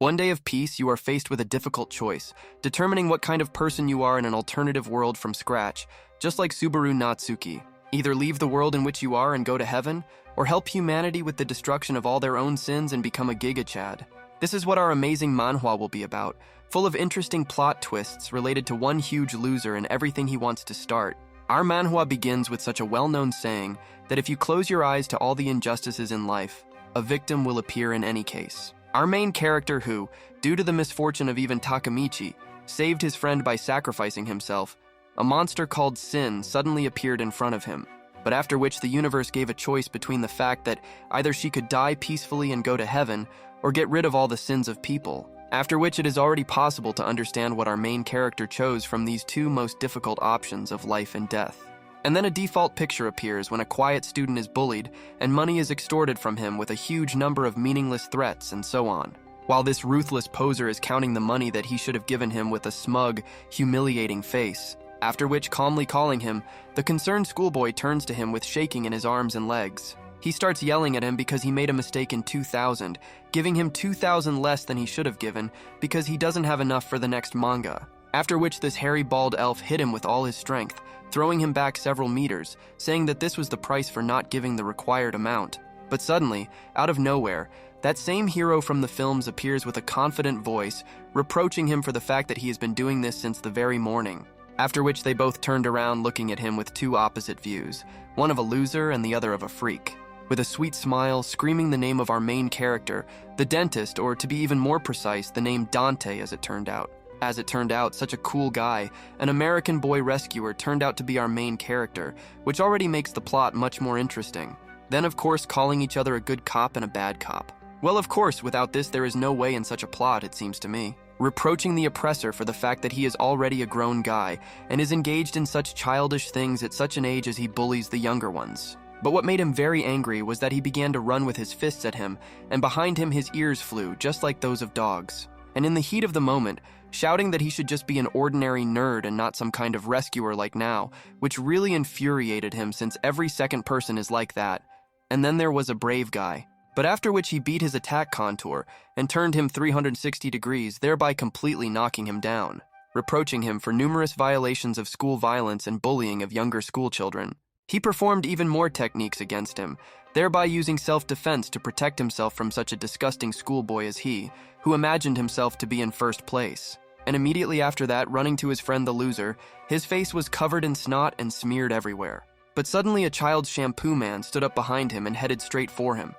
One day of peace, you are faced with a difficult choice, determining what kind of person you are in an alternative world from scratch, just like Subaru Natsuki. Either leave the world in which you are and go to heaven, or help humanity with the destruction of all their own sins and become a Giga Chad. This is what our amazing manhwa will be about, full of interesting plot twists related to one huge loser and everything he wants to start. Our manhwa begins with such a well-known saying that if you close your eyes to all the injustices in life, a victim will appear in any case. Our main character who, due to the misfortune of even Takamichi, saved his friend by sacrificing himself, a monster called Sin suddenly appeared in front of him, but after which the universe gave a choice between the fact that either she could die peacefully and go to heaven, or get rid of all the sins of people, after which it is already possible to understand what our main character chose from these two most difficult options of life and death. And then a default picture appears when a quiet student is bullied and money is extorted from him with a huge number of meaningless threats and so on, while this ruthless poser is counting the money that he should have given him with a smug, humiliating face. After which, calmly calling him, the concerned schoolboy turns to him with shaking in his arms and legs. He starts yelling at him because he made a mistake in 2,000, giving him 2,000 less than he should have given because he doesn't have enough for the next manga. After which this hairy bald elf hit him with all his strength, throwing him back several meters, saying that this was the price for not giving the required amount. But suddenly, out of nowhere, that same hero from the films appears with a confident voice, reproaching him for the fact that he has been doing this since the very morning. After which they both turned around looking at him with two opposite views, one of a loser and the other of a freak. With a sweet smile, screaming the name of our main character, the dentist, or to be even more precise, the name Dante as it turned out. As it turned out, such a cool guy, an American boy rescuer turned out to be our main character, which already makes the plot much more interesting. Then of course calling each other a good cop and a bad cop. Well, of course, without this there is no way in such a plot, it seems to me. Reproaching the oppressor for the fact that he is already a grown guy and is engaged in such childish things at such an age as he bullies the younger ones. But what made him very angry was that he began to run with his fists at him, and behind him his ears flew, just like those of dogs. And in the heat of the moment, shouting that he should just be an ordinary nerd and not some kind of rescuer like now, which really infuriated him since every second person is like that. And then there was a brave guy. But after which he beat his attack contour and turned him 360 degrees, thereby completely knocking him down, reproaching him for numerous violations of school violence and bullying of younger school children. He performed even more techniques against him, thereby using self-defense to protect himself from such a disgusting schoolboy as he, who imagined himself to be in first place. And immediately after that, running to his friend the loser, his face was covered in snot and smeared everywhere. But suddenly a child's shampoo man stood up behind him and headed straight for him.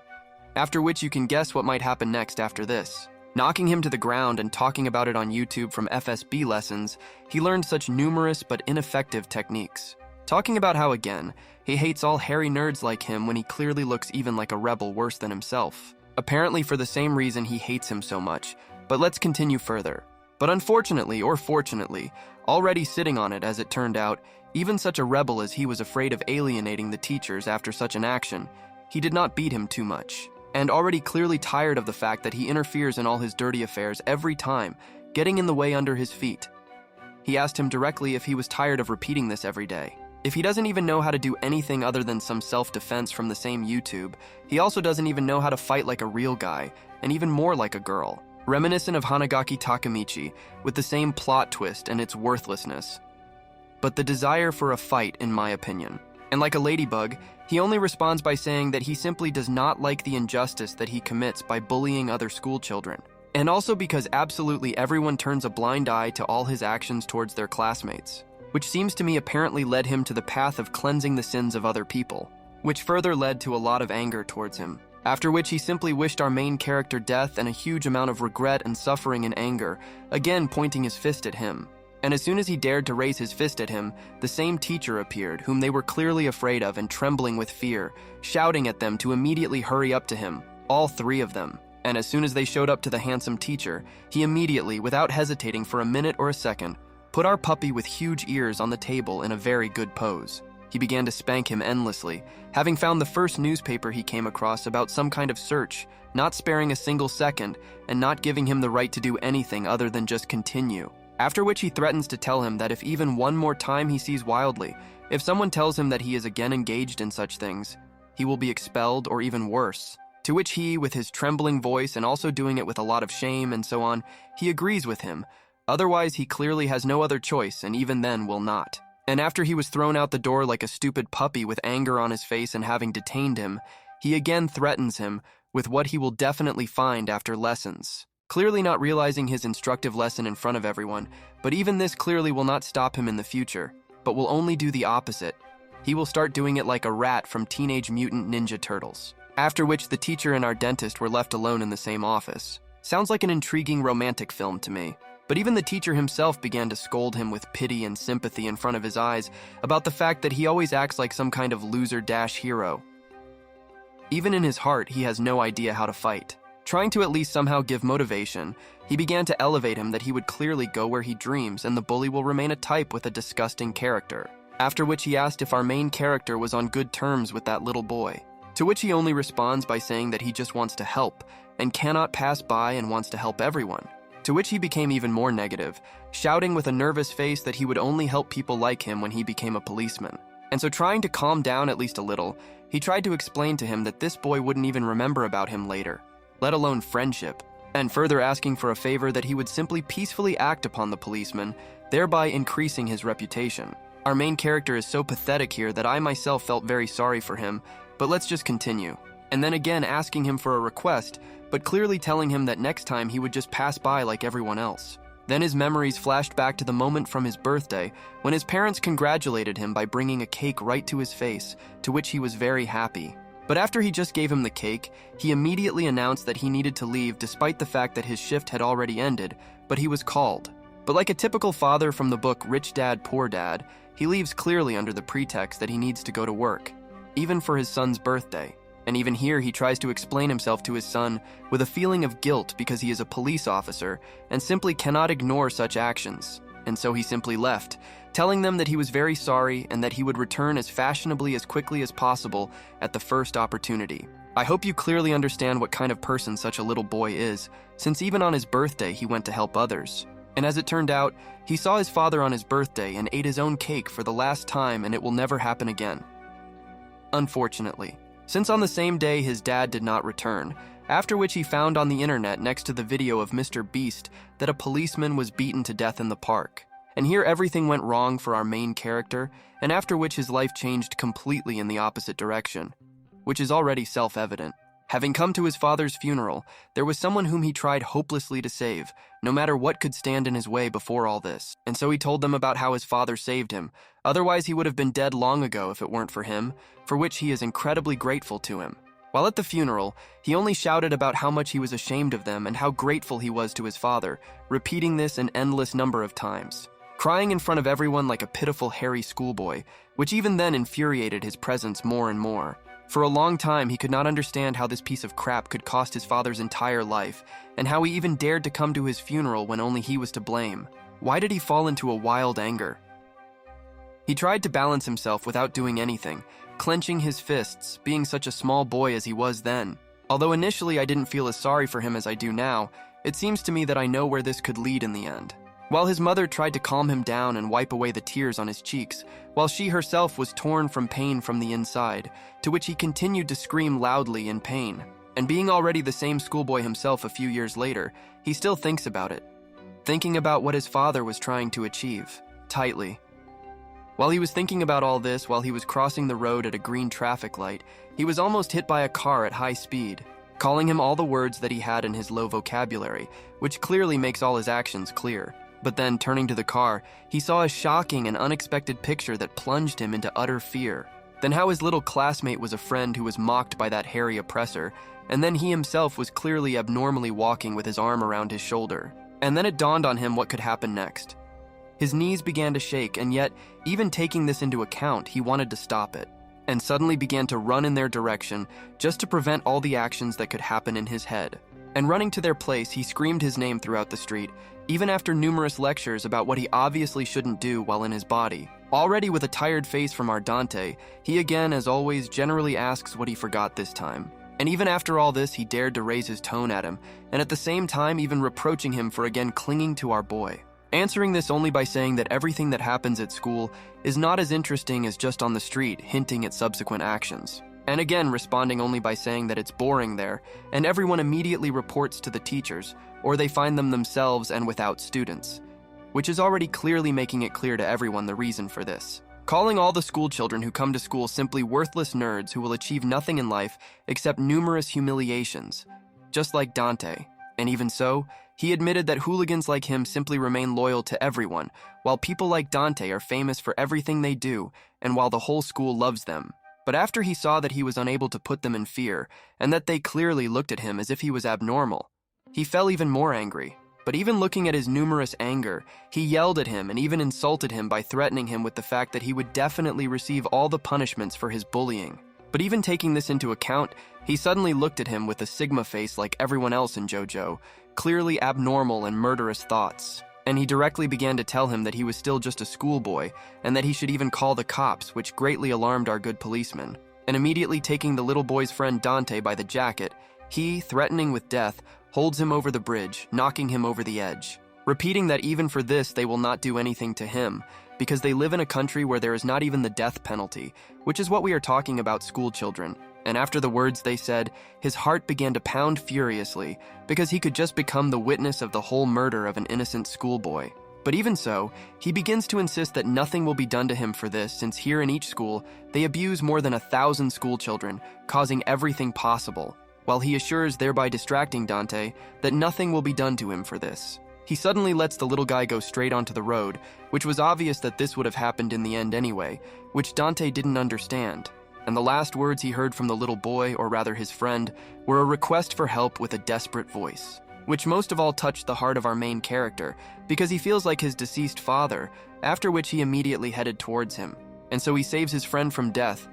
After which you can guess what might happen next after this. Knocking him to the ground and talking about it on YouTube from FSB lessons, he learned such numerous but ineffective techniques. Talking about how, again, he hates all hairy nerds like him when he clearly looks even like a rebel worse than himself. Apparently for the same reason he hates him so much, but let's continue further. But unfortunately, or fortunately, already sitting on it as it turned out, even such a rebel as he was afraid of alienating the teachers after such an action, he did not beat him too much. And already clearly tired of the fact that he interferes in all his dirty affairs every time, getting in the way under his feet. He asked him directly if he was tired of repeating this every day. If he doesn't even know how to do anything other than some self-defense from the same YouTube, he also doesn't even know how to fight like a real guy, and even more like a girl. Reminiscent of Hanagaki Takamichi, with the same plot twist and its worthlessness. But the desire for a fight, in my opinion. And like a ladybug, he only responds by saying that he simply does not like the injustice that he commits by bullying other school children. And also because absolutely everyone turns a blind eye to all his actions towards their classmates, which seems to me apparently led him to the path of cleansing the sins of other people, which further led to a lot of anger towards him. After which he simply wished our main character death and a huge amount of regret and suffering and anger, again pointing his fist at him. And as soon as he dared to raise his fist at him, the same teacher appeared, whom they were clearly afraid of and trembling with fear, shouting at them to immediately hurry up to him, all three of them. And as soon as they showed up to the handsome teacher, he immediately, without hesitating for a minute or a second, put our puppy with huge ears on the table in a very good pose. He began to spank him endlessly, having found the first newspaper he came across about some kind of search, not sparing a single second, and not giving him the right to do anything other than just continue. After which he threatens to tell him that if even one more time he sees wildly, if someone tells him that he is again engaged in such things, he will be expelled or even worse. To which he, with his trembling voice and also doing it with a lot of shame and so on, he agrees with him. Otherwise, he clearly has no other choice and even then will not. And after he was thrown out the door like a stupid puppy with anger on his face and having detained him, he again threatens him with what he will definitely find after lessons. Clearly not realizing his instructive lesson in front of everyone, but even this clearly will not stop him in the future, but will only do the opposite. He will start doing it like a rat from Teenage Mutant Ninja Turtles. After which the teacher and our dentist were left alone in the same office. Sounds like an intriguing romantic film to me. But even the teacher himself began to scold him with pity and sympathy in front of his eyes about the fact that he always acts like some kind of loser-hero. Even in his heart, he has no idea how to fight. Trying to at least somehow give motivation, he began to elevate him that he would clearly go where he dreams and the bully will remain a type with a disgusting character. After which he asked if our main character was on good terms with that little boy. To which he only responds by saying that he just wants to help and cannot pass by and wants to help everyone. To which he became even more negative, shouting with a nervous face that he would only help people like him when he became a policeman. And so trying to calm down at least a little, he tried to explain to him that this boy wouldn't even remember about him later, let alone friendship, and further asking for a favor that he would simply peacefully act upon the policeman, thereby increasing his reputation. Our main character is so pathetic here that I myself felt very sorry for him, but let's just continue. And then again asking him for a request, but clearly telling him that next time he would just pass by like everyone else. Then his memories flashed back to the moment from his birthday when his parents congratulated him by bringing a cake right to his face, to which he was very happy. But after he just gave him the cake, he immediately announced that he needed to leave despite the fact that his shift had already ended, but he was called. But like a typical father from the book Rich Dad, Poor Dad, he leaves clearly under the pretext that he needs to go to work, even for his son's birthday. And even here he tries to explain himself to his son with a feeling of guilt because he is a police officer and simply cannot ignore such actions. And so he simply left, telling them that he was very sorry and that he would return as fashionably as quickly as possible at the first opportunity. I hope you clearly understand what kind of person such a little boy is, since even on his birthday he went to help others. And as it turned out, he saw his father on his birthday and ate his own cake for the last time, and it will never happen again. Unfortunately, since on the same day his dad did not return, after which he found on the internet next to the video of Mr. Beast that a policeman was beaten to death in the park. And here everything went wrong for our main character, and after which his life changed completely in the opposite direction, which is already self-evident. Having come to his father's funeral, there was someone whom he tried hopelessly to save, no matter what could stand in his way before all this. And so he told them about how his father saved him. Otherwise, he would have been dead long ago if it weren't for him, for which he is incredibly grateful to him. While at the funeral, he only shouted about how much he was ashamed of them and how grateful he was to his father, repeating this an endless number of times. Crying in front of everyone like a pitiful hairy schoolboy, which even then infuriated his presence more and more. For a long time, he could not understand how this piece of crap could cost his father's entire life, and how he even dared to come to his funeral when only he was to blame. Why did he fall into a wild anger? He tried to balance himself without doing anything, clenching his fists, being such a small boy as he was then. Although initially I didn't feel as sorry for him as I do now, it seems to me that I know where this could lead in the end. While his mother tried to calm him down and wipe away the tears on his cheeks, while she herself was torn from pain from the inside, to which he continued to scream loudly in pain. And being already the same schoolboy himself a few years later, he still thinks about it, thinking about what his father was trying to achieve, tightly. While he was thinking about all this while he was crossing the road at a green traffic light, he was almost hit by a car at high speed, calling him all the words that he had in his low vocabulary, which clearly makes all his actions clear. But then, turning to the car, he saw a shocking and unexpected picture that plunged him into utter fear. Then how his little classmate was a friend who was mocked by that hairy oppressor, and then he himself was clearly abnormally walking with his arm around his shoulder. And then it dawned on him what could happen next. His knees began to shake, and yet, even taking this into account, he wanted to stop it, and suddenly began to run in their direction just to prevent all the actions that could happen in his head. And running to their place, he screamed his name throughout the street, even after numerous lectures about what he obviously shouldn't do while in his body. Already with a tired face from our Dante, he again, as always, generally asks what he forgot this time. And even after all this, he dared to raise his tone at him, and at the same time even reproaching him for again clinging to our boy. Answering this only by saying that everything that happens at school is not as interesting as just on the street, hinting at subsequent actions. and again responding only by saying that it's boring there, and everyone immediately reports to the teachers, or they find them themselves and without students, which is already clearly making it clear to everyone the reason for this. Calling all the school children who come to school simply worthless nerds who will achieve nothing in life except numerous humiliations, just like Dante. And even so, he admitted that hooligans like him simply remain loyal to everyone, while people like Dante are famous for everything they do, and while the whole school loves them. But after he saw that he was unable to put them in fear, and that they clearly looked at him as if he was abnormal, he fell even more angry. But even looking at his numerous anger, he yelled at him and even insulted him by threatening him with the fact that he would definitely receive all the punishments for his bullying. But even taking this into account, he suddenly looked at him with a Sigma face like everyone else in JoJo, clearly abnormal and murderous thoughts. And he directly began to tell him that he was still just a schoolboy, and that he should even call the cops, which greatly alarmed our good policeman. And immediately taking the little boy's friend Dante by the jacket, he, threatening with death, holds him over the bridge, knocking him over the edge, repeating that even for this they will not do anything to him, because they live in a country where there is not even the death penalty, which is what we are talking about school children. And after the words they said, his heart began to pound furiously, because he could just become the witness of the whole murder of an innocent schoolboy. But even so, he begins to insist that nothing will be done to him for this, since here in each school, they abuse more than 1,000 school children, causing everything possible, while he assures, thereby distracting Dante, that nothing will be done to him for this. He suddenly lets the little guy go straight onto the road, which was obvious that this would have happened in the end anyway, which Dante didn't understand. And the last words he heard from the little boy, or rather his friend, were a request for help with a desperate voice, which most of all touched the heart of our main character, because he feels like his deceased father, after which he immediately headed towards him. And so he saves his friend from death,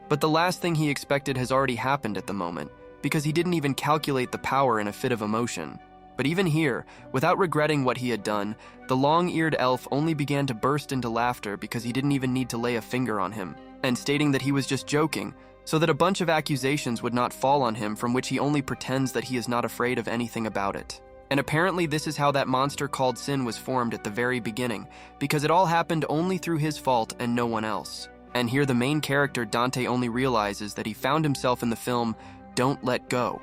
but the last thing he expected has already happened at the moment, because he didn't even calculate the power in a fit of emotion. But even here, without regretting what he had done, the long-eared elf only began to burst into laughter because he didn't even need to lay a finger on him, and stating that he was just joking, so that a bunch of accusations would not fall on him from which he only pretends that he is not afraid of anything about it. And apparently this is how that monster called Sin was formed at the very beginning, because it all happened only through his fault and no one else. And here the main character Dante only realizes that he found himself in the film Don't Let Go,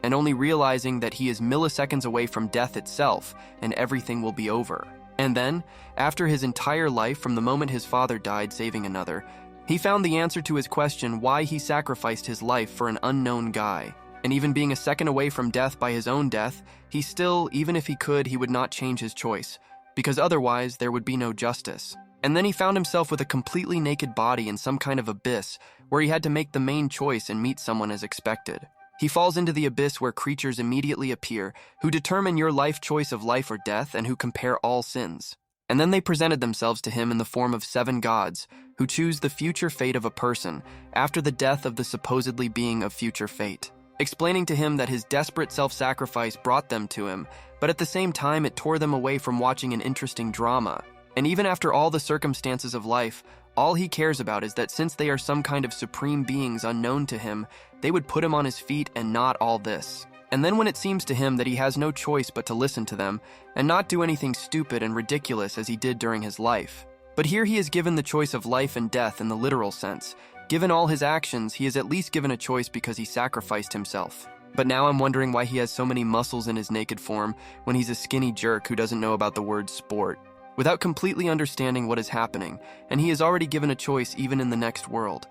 and only realizing that he is milliseconds away from death itself and everything will be over. And then, after his entire life from the moment his father died saving another, he found the answer to his question why he sacrificed his life for an unknown guy. And even being a second away from death by his own death, he still, even if he could, he would not change his choice, because otherwise there would be no justice. And then he found himself with a completely naked body in some kind of abyss, where he had to make the main choice and meet someone as expected. He falls into the abyss where creatures immediately appear, who determine your life choice of life or death and who compare all sins. And then they presented themselves to him in the form of 7 gods, who choose the future fate of a person after the death of the supposedly being of future fate, explaining to him that his desperate self-sacrifice brought them to him, but at the same time it tore them away from watching an interesting drama. And even after all the circumstances of life, all he cares about is that since they are some kind of supreme beings unknown to him, they would put him on his feet and not all this. And then when it seems to him that he has no choice but to listen to them, and not do anything stupid and ridiculous as he did during his life. But here he is given the choice of life and death in the literal sense. Given all his actions, he is at least given a choice because he sacrificed himself. But now I'm wondering why he has so many muscles in his naked form when he's a skinny jerk who doesn't know about the word sport, without completely understanding what is happening, and he is already given a choice even in the next world.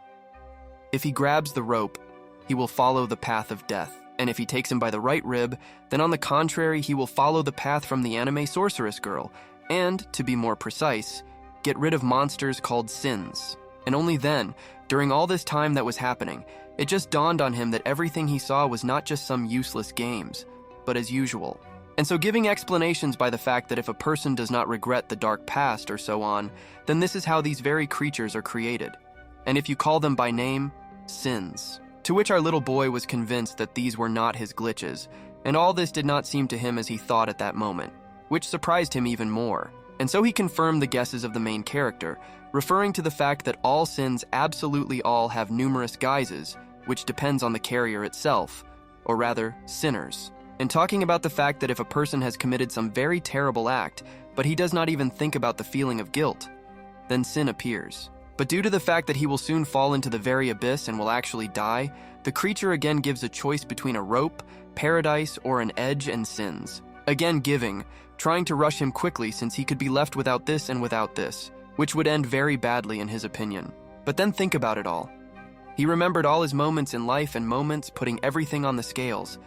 If he grabs the rope, he will follow the path of death, and if he takes him by the right rib, then on the contrary, he will follow the path from the anime sorceress girl, and, to be more precise, get rid of monsters called sins. And only then, during all this time that was happening, it just dawned on him that everything he saw was not just some useless games, but as usual. And so giving explanations by the fact that if a person does not regret the dark past or so on, then this is how these very creatures are created. And if you call them by name, sins. To which our little boy was convinced that these were not his glitches, and all this did not seem to him as he thought at that moment, which surprised him even more. And so he confirmed the guesses of the main character, referring to the fact that all sins absolutely all have numerous guises, which depends on the carrier itself, or rather, sinners. And talking about the fact that if a person has committed some very terrible act, but he does not even think about the feeling of guilt, then sin appears. But due to the fact that he will soon fall into the very abyss and will actually die, the creature again gives a choice between a rope, paradise, or an edge and sins. Again giving, trying to rush him quickly since he could be left without this and without this, which would end very badly in his opinion. But then think about it all. He remembered all his moments in life and moments putting everything on the scales.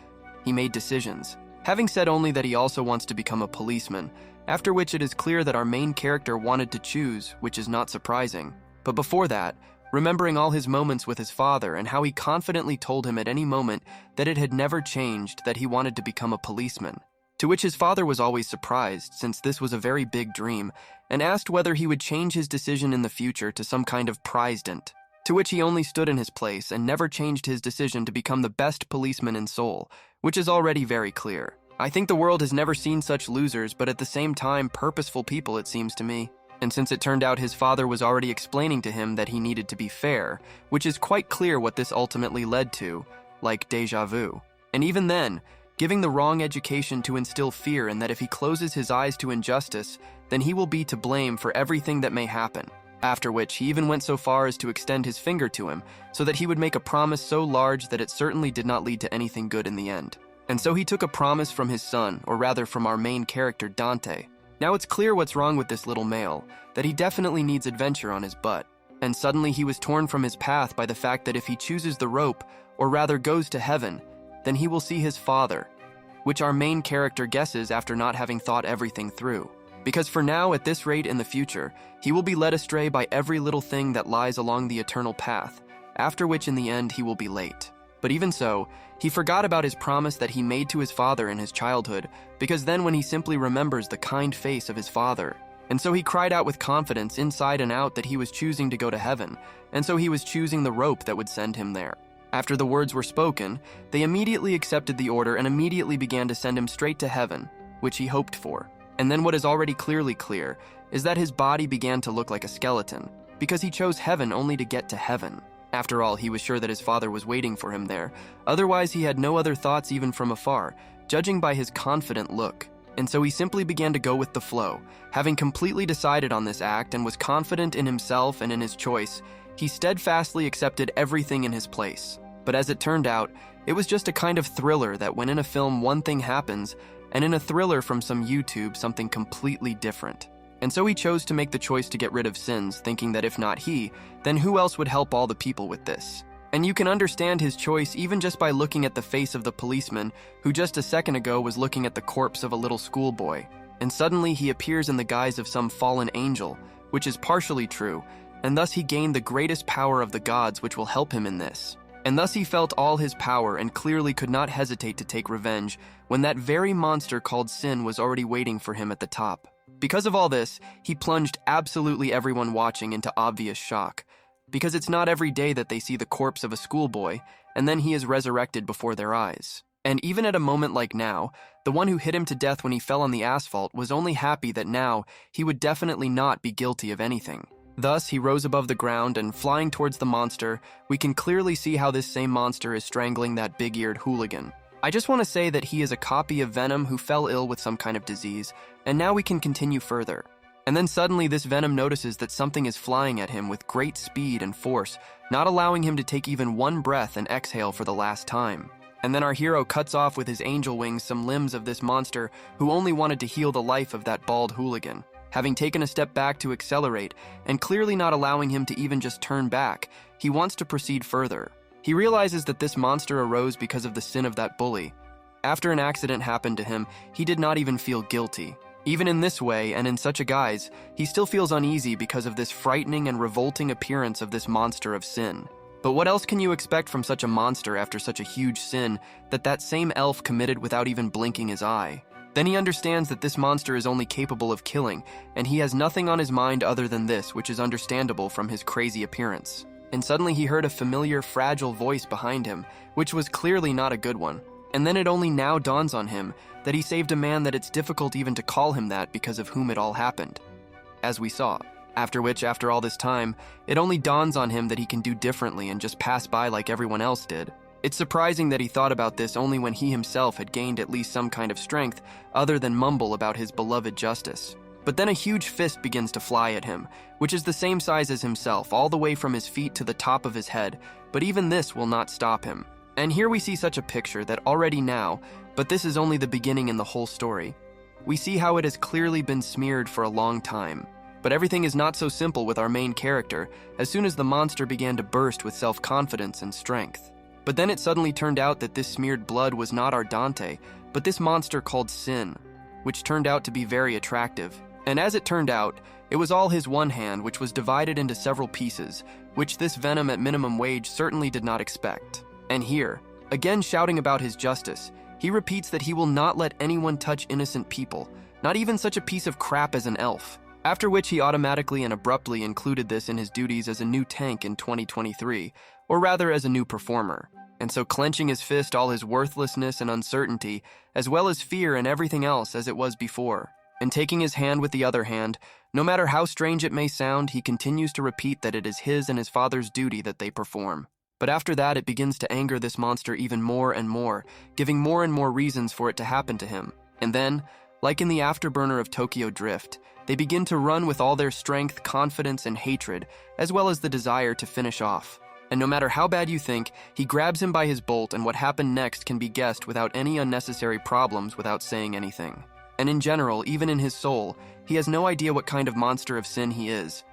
He made decisions, having said only that he also wants to become a policeman, after which it is clear that our main character wanted to choose, which is not surprising. But before that, remembering all his moments with his father and how he confidently told him at any moment that it had never changed, that he wanted to become a policeman. To which his father was always surprised, since this was a very big dream, and asked whether he would change his decision in the future to some kind of president. To which he only stood in his place and never changed his decision to become the best policeman in Seoul, which is already very clear. I think the world has never seen such losers, but at the same time purposeful people, it seems to me. And since it turned out his father was already explaining to him that he needed to be fair, which is quite clear what this ultimately led to, like déjà vu. And even then, giving the wrong education to instill fear in that if he closes his eyes to injustice, then he will be to blame for everything that may happen. After which, he even went so far as to extend his finger to him, so that he would make a promise so large that it certainly did not lead to anything good in the end. And so he took a promise from his son, or rather from our main character, Dante. Now it's clear what's wrong with this little male, that he definitely needs adventure on his butt. And suddenly he was torn from his path by the fact that if he chooses the rope, or rather goes to heaven, then he will see his father, which our main character guesses after not having thought everything through. Because for now, at this rate in the future, he will be led astray by every little thing that lies along the eternal path, after which in the end he will be late. But even so, he forgot about his promise that he made to his father in his childhood, because then when he simply remembers the kind face of his father. And so he cried out with confidence inside and out that he was choosing to go to heaven, and so he was choosing the rope that would send him there. After the words were spoken, they immediately accepted the order and immediately began to send him straight to heaven, which he hoped for. And then what is already clearly clear is that his body began to look like a skeleton, because he chose heaven only to get to heaven. After all, he was sure that his father was waiting for him there. Otherwise, he had no other thoughts even from afar, judging by his confident look. And so he simply began to go with the flow. Having completely decided on this act and was confident in himself and in his choice, he steadfastly accepted everything in his place. But as it turned out, it was just a kind of thriller that when in a film one thing happens, and in a thriller from some YouTube something completely different. And so he chose to make the choice to get rid of sins, thinking that if not he, then who else would help all the people with this? And you can understand his choice even just by looking at the face of the policeman, who just a second ago was looking at the corpse of a little schoolboy. And suddenly he appears in the guise of some fallen angel, which is partially true, and thus he gained the greatest power of the gods which will help him in this. And thus he felt all his power and clearly could not hesitate to take revenge when that very monster called sin was already waiting for him at the top. Because of all this, he plunged absolutely everyone watching into obvious shock, because it's not every day that they see the corpse of a schoolboy, and then he is resurrected before their eyes. And even at a moment like now, the one who hit him to death when he fell on the asphalt was only happy that now he would definitely not be guilty of anything. Thus, he rose above the ground and flying towards the monster, we can clearly see how this same monster is strangling that big-eared hooligan. I just want to say that he is a copy of Venom who fell ill with some kind of disease, and now we can continue further. And then suddenly this Venom notices that something is flying at him with great speed and force, not allowing him to take even one breath and exhale for the last time. And then our hero cuts off with his angel wings some limbs of this monster who only wanted to heal the life of that bald hooligan. Having taken a step back to accelerate, and clearly not allowing him to even just turn back, he wants to proceed further. He realizes that this monster arose because of the sin of that bully. After an accident happened to him, he did not even feel guilty. Even in this way, and in such a guise, he still feels uneasy because of this frightening and revolting appearance of this monster of sin. But what else can you expect from such a monster after such a huge sin that that same elf committed without even blinking his eye? Then he understands that this monster is only capable of killing, and he has nothing on his mind other than this, which is understandable from his crazy appearance. And suddenly he heard a familiar, fragile voice behind him, which was clearly not a good one. And then it only now dawns on him that he saved a man that it's difficult even to call him that because of whom it all happened, as we saw. After which, after all this time, it only dawns on him that he can do differently and just pass by like everyone else did. It's surprising that he thought about this only when he himself had gained at least some kind of strength other than mumble about his beloved justice. But then a huge fist begins to fly at him, which is the same size as himself, all the way from his feet to the top of his head, but even this will not stop him. And here we see such a picture that already now, but this is only the beginning in the whole story. We see how it has clearly been smeared for a long time. But everything is not so simple with our main character, as soon as the monster began to burst with self-confidence and strength. But then it suddenly turned out that this smeared blood was not our Dante, but this monster called Sin, which turned out to be very attractive. And as it turned out, it was all his one hand, which was divided into several pieces, which this Venom at minimum wage certainly did not expect. And here, again shouting about his justice, he repeats that he will not let anyone touch innocent people, not even such a piece of crap as an elf. After which he automatically and abruptly included this in his duties as a new tank in 2023, or rather as a new performer. And so clenching his fist, all his worthlessness and uncertainty, as well as fear and everything else as it was before. And taking his hand with the other hand, no matter how strange it may sound, he continues to repeat that it is his and his father's duty that they perform. But after that, it begins to anger this monster even more and more, giving more and more reasons for it to happen to him. And then, like in the afterburner of Tokyo Drift, they begin to run with all their strength, confidence, and hatred, as well as the desire to finish off. And no matter how bad you think, he grabs him by his bolt, and what happened next can be guessed without any unnecessary problems without saying anything. And in general, even in his soul, he has no idea what kind of monster of sin he is.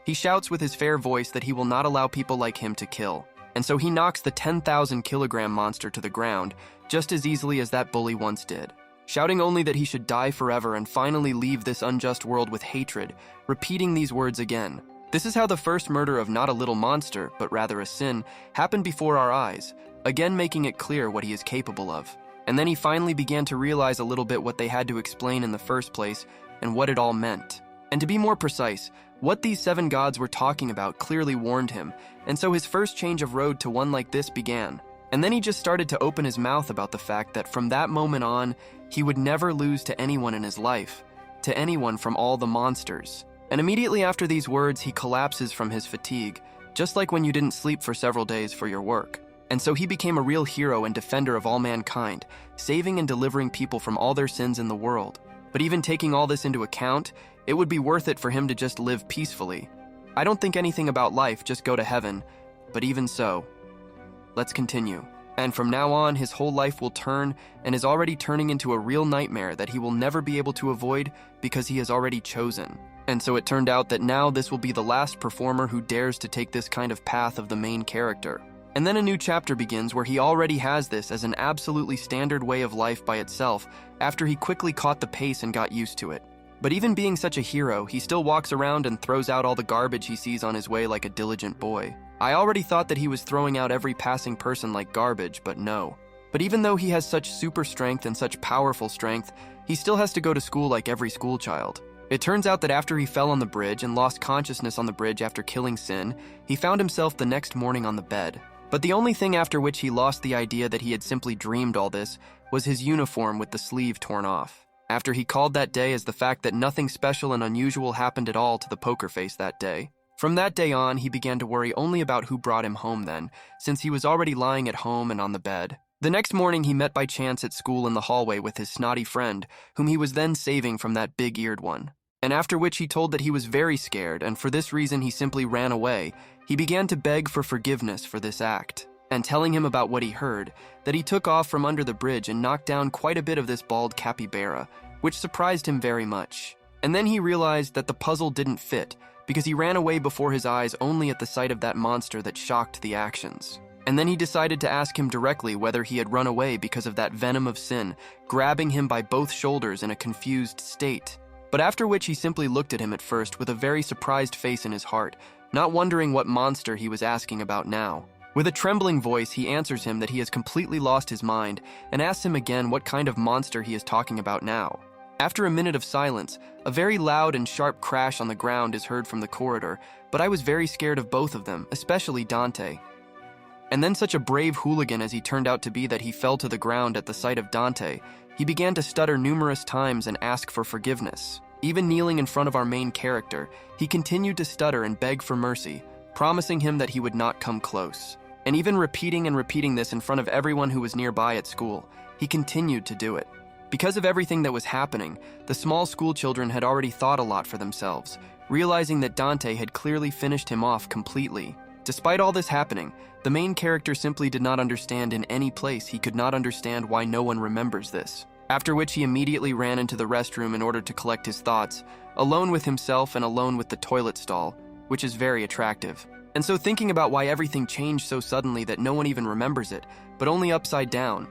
He shouts with his fair voice that he will not allow people like him to kill. And so he knocks the 10,000-kilogram monster to the ground, just as easily as that bully once did. Shouting only that he should die forever and finally leave this unjust world with hatred, repeating these words again. This is how the first murder of not a little monster, but rather a sin, happened before our eyes, again making it clear what he is capable of. And then he finally began to realize a little bit what they had to explain in the first place and what it all meant. And to be more precise, what these 7 gods were talking about clearly warned him, and so his first change of road to one like this began. And then he just started to open his mouth about the fact that from that moment on, he would never lose to anyone in his life, to anyone from all the monsters. And immediately after these words, he collapses from his fatigue, just like when you didn't sleep for several days for your work. And so he became a real hero and defender of all mankind, saving and delivering people from all their sins in the world. But even taking all this into account, it would be worth it for him to just live peacefully. I don't think anything about life, just go to heaven, but even so. Let's continue. And from now on, his whole life will turn and is already turning into a real nightmare that he will never be able to avoid because he has already chosen. And so it turned out that now this will be the last performer who dares to take this kind of path of the main character. And then a new chapter begins where he already has this as an absolutely standard way of life by itself after he quickly caught the pace and got used to it. But even being such a hero, he still walks around and throws out all the garbage he sees on his way like a diligent boy. I already thought that he was throwing out every passing person like garbage, but no. But even though he has such super strength and such powerful strength, he still has to go to school like every school child. It turns out that after he fell on the bridge and lost consciousness on the bridge after killing Sin, he found himself the next morning on the bed. But the only thing after which he lost the idea that he had simply dreamed all this was his uniform with the sleeve torn off. After he called that day as the fact that nothing special and unusual happened at all to the poker face that day. From that day on, he began to worry only about who brought him home then, since he was already lying at home and on the bed. The next morning, he met by chance at school in the hallway with his snotty friend, whom he was then saving from that big-eared one. And after which he told that he was very scared, and for this reason he simply ran away. He began to beg for forgiveness for this act, and telling him about what he heard, that he took off from under the bridge and knocked down quite a bit of this bald capybara, which surprised him very much. And then he realized that the puzzle didn't fit, because he ran away before his eyes only at the sight of that monster that shocked the actions. And then he decided to ask him directly whether he had run away because of that venom of sin, grabbing him by both shoulders in a confused state. But after which he simply looked at him at first with a very surprised face in his heart, not wondering what monster he was asking about now. With a trembling voice, he answers him that he has completely lost his mind and asks him again what kind of monster he is talking about now. After a minute of silence, a very loud and sharp crash on the ground is heard from the corridor, but I was very scared of both of them, especially Dante. And then such a brave hooligan as he turned out to be that he fell to the ground at the sight of Dante. He began to stutter numerous times and ask for forgiveness. Even kneeling in front of our main character, he continued to stutter and beg for mercy, promising him that he would not come close. And even repeating this in front of everyone who was nearby at school, he continued to do it. Because of everything that was happening, the small school children had already thought a lot for themselves, realizing that Dante had clearly finished him off completely. Despite all this happening, the main character simply did not understand in any place. He could not understand why no one remembers this. After which he immediately ran into the restroom in order to collect his thoughts, alone with himself and alone with the toilet stall, which is very attractive. And so thinking about why everything changed so suddenly that no one even remembers it, but only upside down,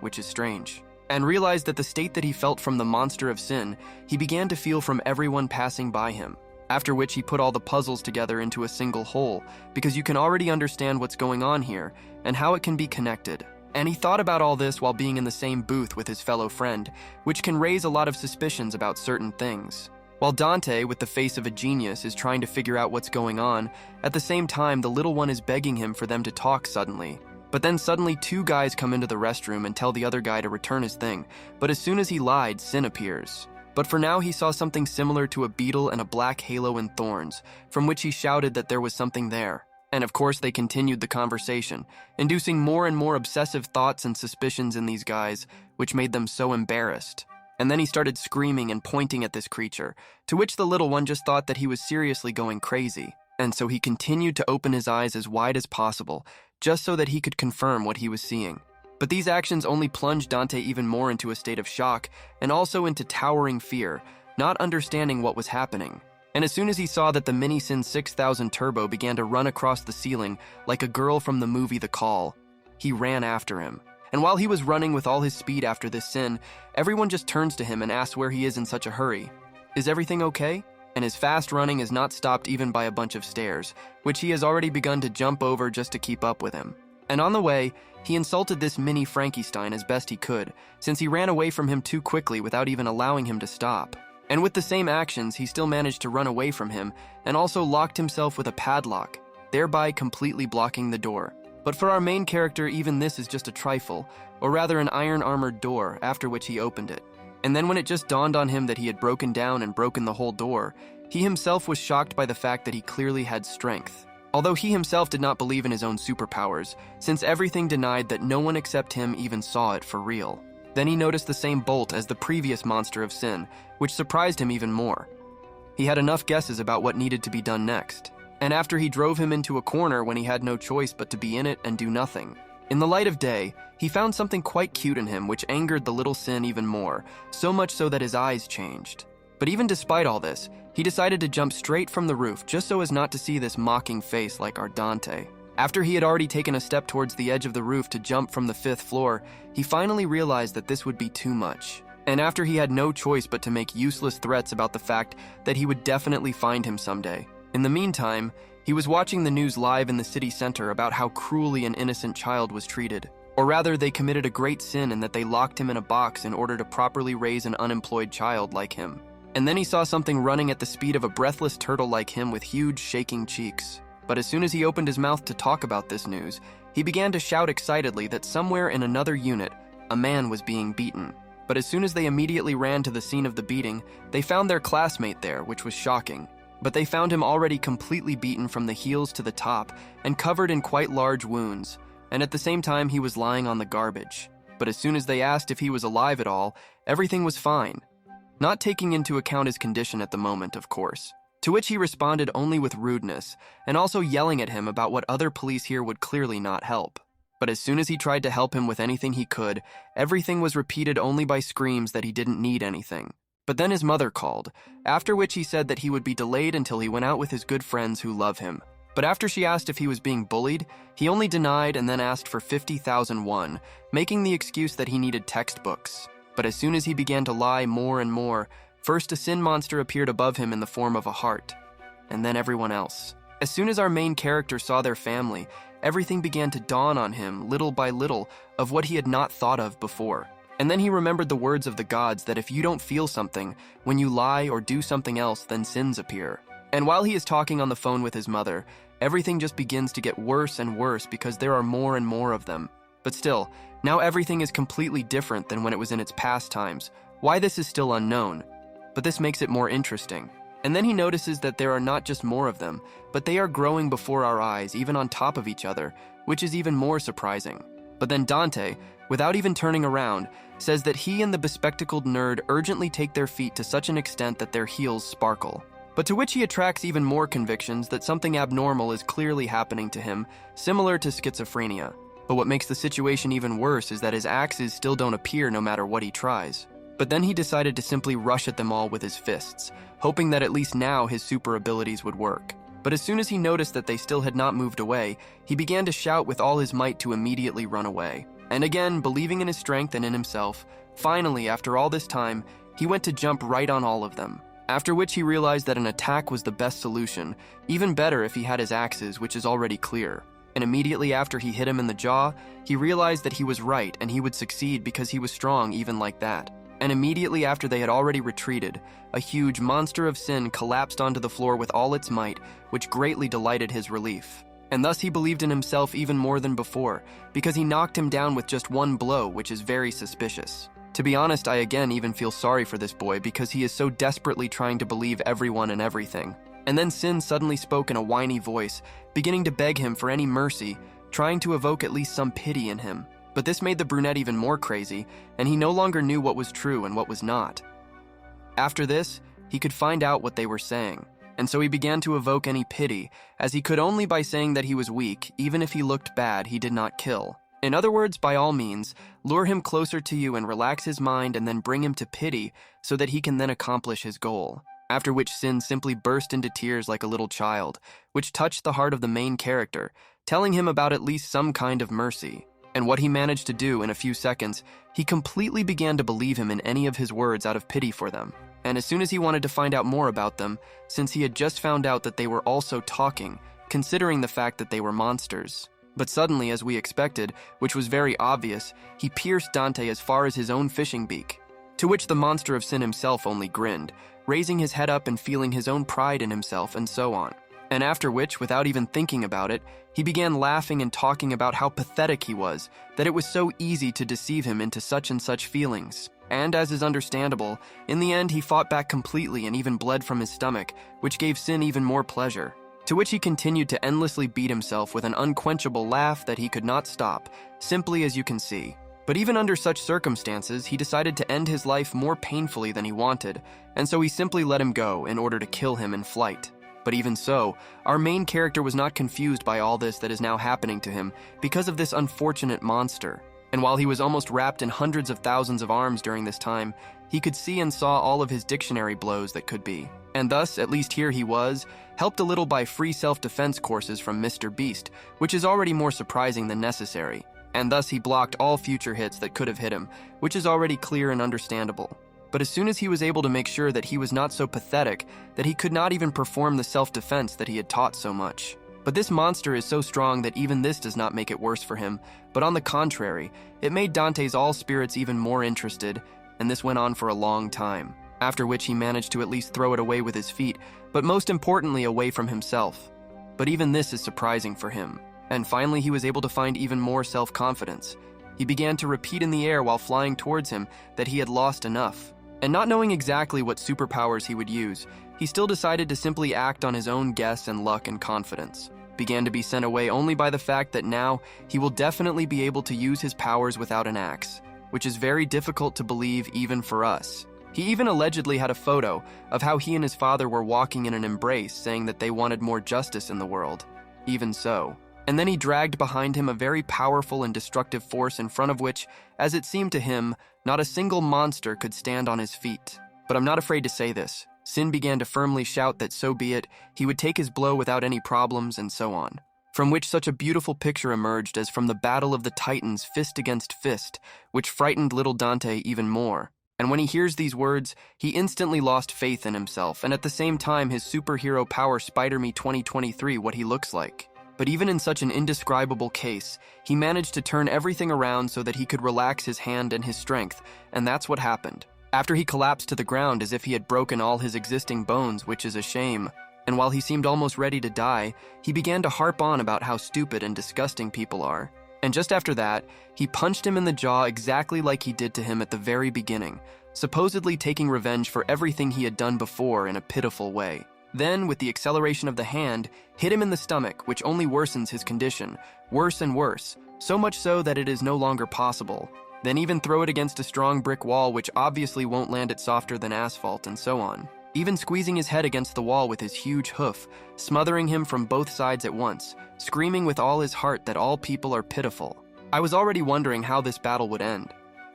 which is strange. And realized that the state that he felt from the monster of sin, he began to feel from everyone passing by him. After which he put all the puzzles together into a single whole, because you can already understand what's going on here and how it can be connected. And he thought about all this while being in the same booth with his fellow friend, which can raise a lot of suspicions about certain things. While Dante, with the face of a genius, is trying to figure out what's going on, at the same time the little one is begging him for them to talk suddenly. But then suddenly two guys come into the restroom and tell the other guy to return his thing, but as soon as he lied, Sin appears. But for now he saw something similar to a beetle and a black halo and thorns, from which he shouted that there was something there. And of course they continued the conversation, inducing more and more obsessive thoughts and suspicions in these guys, which made them so embarrassed. And then he started screaming and pointing at this creature, to which the little one just thought that he was seriously going crazy. And so he continued to open his eyes as wide as possible, just so that he could confirm what he was seeing. But these actions only plunged Dante even more into a state of shock, and also into towering fear, not understanding what was happening. And as soon as he saw that the Mini Sin 6000 Turbo began to run across the ceiling like a girl from the movie The Call, he ran after him. And while he was running with all his speed after this sin, everyone just turns to him and asks where he is in such a hurry. Is everything okay? And his fast running is not stopped even by a bunch of stairs, which he has already begun to jump over just to keep up with him. And on the way, he insulted this mini Frankenstein as best he could, since he ran away from him too quickly without even allowing him to stop. And with the same actions, he still managed to run away from him, and also locked himself with a padlock, thereby completely blocking the door. But for our main character, even this is just a trifle, or rather an iron-armored door, after which he opened it. And then when it just dawned on him that he had broken down and broken the whole door, he himself was shocked by the fact that he clearly had strength. Although he himself did not believe in his own superpowers, since everything denied that no one except him even saw it for real. Then he noticed the same bolt as the previous monster of sin, which surprised him even more. He had enough guesses about what needed to be done next. And after he drove him into a corner when he had no choice but to be in it and do nothing. In the light of day, he found something quite cute in him which angered the little Sin even more, so much so that his eyes changed. But even despite all this, he decided to jump straight from the roof just so as not to see this mocking face like our Dante. After he had already taken a step towards the edge of the roof to jump from the 5th floor, he finally realized that this would be too much. And after he had no choice but to make useless threats about the fact that he would definitely find him someday. In the meantime, he was watching the news live in the city center about how cruelly an innocent child was treated. Or rather, they committed a great sin in that they locked him in a box in order to properly raise an unemployed child like him. And then he saw something running at the speed of a breathless turtle like him with huge shaking cheeks. But as soon as he opened his mouth to talk about this news, he began to shout excitedly that somewhere in another unit, a man was being beaten. But as soon as they immediately ran to the scene of the beating, they found their classmate there, which was shocking. But they found him already completely beaten from the heels to the top and covered in quite large wounds, and at the same time he was lying on the garbage. But as soon as they asked if he was alive at all, everything was fine. Not taking into account his condition at the moment, of course. To which he responded only with rudeness, and also yelling at him about what other police here would clearly not help. But as soon as he tried to help him with anything he could, everything was repeated only by screams that he didn't need anything. But then his mother called, after which he said that he would be delayed until he went out with his good friends who love him. But after she asked if he was being bullied, he only denied and then asked for 50,000 won, making the excuse that he needed textbooks. But as soon as he began to lie more and more, first a sin monster appeared above him in the form of a heart, and then everyone else. As soon as our main character saw their family, everything began to dawn on him, little by little, of what he had not thought of before. And then he remembered the words of the gods that if you don't feel something, when you lie or do something else, then sins appear. And while he is talking on the phone with his mother, everything just begins to get worse and worse because there are more and more of them. But still, now everything is completely different than when it was in its past times. Why this is still unknown, but this makes it more interesting. And then he notices that there are not just more of them, but they are growing before our eyes, even on top of each other, which is even more surprising. But then Dante, without even turning around, says that he and the bespectacled nerd urgently take their feet to such an extent that their heels sparkle. But to which he attracts even more convictions that something abnormal is clearly happening to him, similar to schizophrenia. But what makes the situation even worse is that his axes still don't appear no matter what he tries. But then he decided to simply rush at them all with his fists, hoping that at least now his super abilities would work. But as soon as he noticed that they still had not moved away, he began to shout with all his might to immediately run away. And again, believing in his strength and in himself, finally, after all this time, he went to jump right on all of them. After which he realized that an attack was the best solution, even better if he had his axes, which is already clear. And immediately after he hit him in the jaw, he realized that he was right and he would succeed because he was strong even like that. And immediately after they had already retreated, a huge monster of sin collapsed onto the floor with all its might, which greatly delighted his relief. And thus he believed in himself even more than before, because he knocked him down with just one blow, which is very suspicious. To be honest, I again even feel sorry for this boy because he is so desperately trying to believe everyone and everything. And then Sin suddenly spoke in a whiny voice, beginning to beg him for any mercy, trying to evoke at least some pity in him. But this made the brunette even more crazy, and he no longer knew what was true and what was not. After this, he could find out what they were saying, and so he began to evoke any pity, as he could only by saying that he was weak, even if he looked bad, he did not kill. In other words, by all means, lure him closer to you and relax his mind and then bring him to pity so that he can then accomplish his goal. After which Sin simply burst into tears like a little child, which touched the heart of the main character, telling him about at least some kind of mercy. And what he managed to do in a few seconds, he completely began to believe him in any of his words out of pity for them. And as soon as he wanted to find out more about them, since he had just found out that they were also talking, considering the fact that they were monsters. But suddenly, as we expected, which was very obvious, he pierced Dante as far as his own fishing beak. To which the monster of sin himself only grinned, raising his head up and feeling his own pride in himself and so on. And after which, without even thinking about it, he began laughing and talking about how pathetic he was, that it was so easy to deceive him into such and such feelings. And as is understandable, in the end he fought back completely and even bled from his stomach, which gave Sin even more pleasure. To which he continued to endlessly beat himself with an unquenchable laugh that he could not stop, simply as you can see. But even under such circumstances, he decided to end his life more painfully than he wanted, and so he simply let him go in order to kill him in flight. But even so, our main character was not confused by all this that is now happening to him because of this unfortunate monster. And while he was almost wrapped in hundreds of thousands of arms during this time, he could see and saw all of his dictionary blows that could be. And thus, at least here he was, helped a little by free self-defense courses from Mr. Beast, which is already more surprising than necessary. And thus he blocked all future hits that could have hit him, which is already clear and understandable. But as soon as he was able to make sure that he was not so pathetic that he could not even perform the self-defense that he had taught so much. But this monster is so strong that even this does not make it worse for him, but on the contrary, it made Dante's all spirits even more interested, and this went on for a long time, after which he managed to at least throw it away with his feet, but most importantly away from himself. But even this is surprising for him, and finally he was able to find even more self-confidence. He began to repeat in the air while flying towards him that he had lost enough. And not knowing exactly what superpowers he would use, he still decided to simply act on his own guess and luck and confidence. Began to be sent away only by the fact that now he will definitely be able to use his powers without an axe, which is very difficult to believe even for us. He even allegedly had a photo of how he and his father were walking in an embrace, saying that they wanted more justice in the world. Even so. And then he dragged behind him a very powerful and destructive force in front of which, as it seemed to him, not a single monster could stand on his feet. But I'm not afraid to say this. Sin began to firmly shout that so be it, he would take his blow without any problems and so on. From which such a beautiful picture emerged as from the battle of the Titans fist against fist, which frightened little Dante even more. And when he hears these words, he instantly lost faith in himself, and at the same time his superhero power Spider-Me 2023 what he looks like. But even in such an indescribable case, he managed to turn everything around so that he could relax his hand and his strength, and that's what happened. After he collapsed to the ground as if he had broken all his existing bones, which is a shame, and while he seemed almost ready to die, he began to harp on about how stupid and disgusting people are. And just after that, he punched him in the jaw exactly like he did to him at the very beginning, supposedly taking revenge for everything he had done before in a pitiful way. Then, with the acceleration of the hand, hit him in the stomach, which only worsens his condition, worse and worse, so much so that it is no longer possible. Then even throw it against a strong brick wall, which obviously won't land it softer than asphalt, and so on. Even squeezing his head against the wall with his huge hoof, smothering him from both sides at once, screaming with all his heart that all people are pitiful. I was already wondering how this battle would end,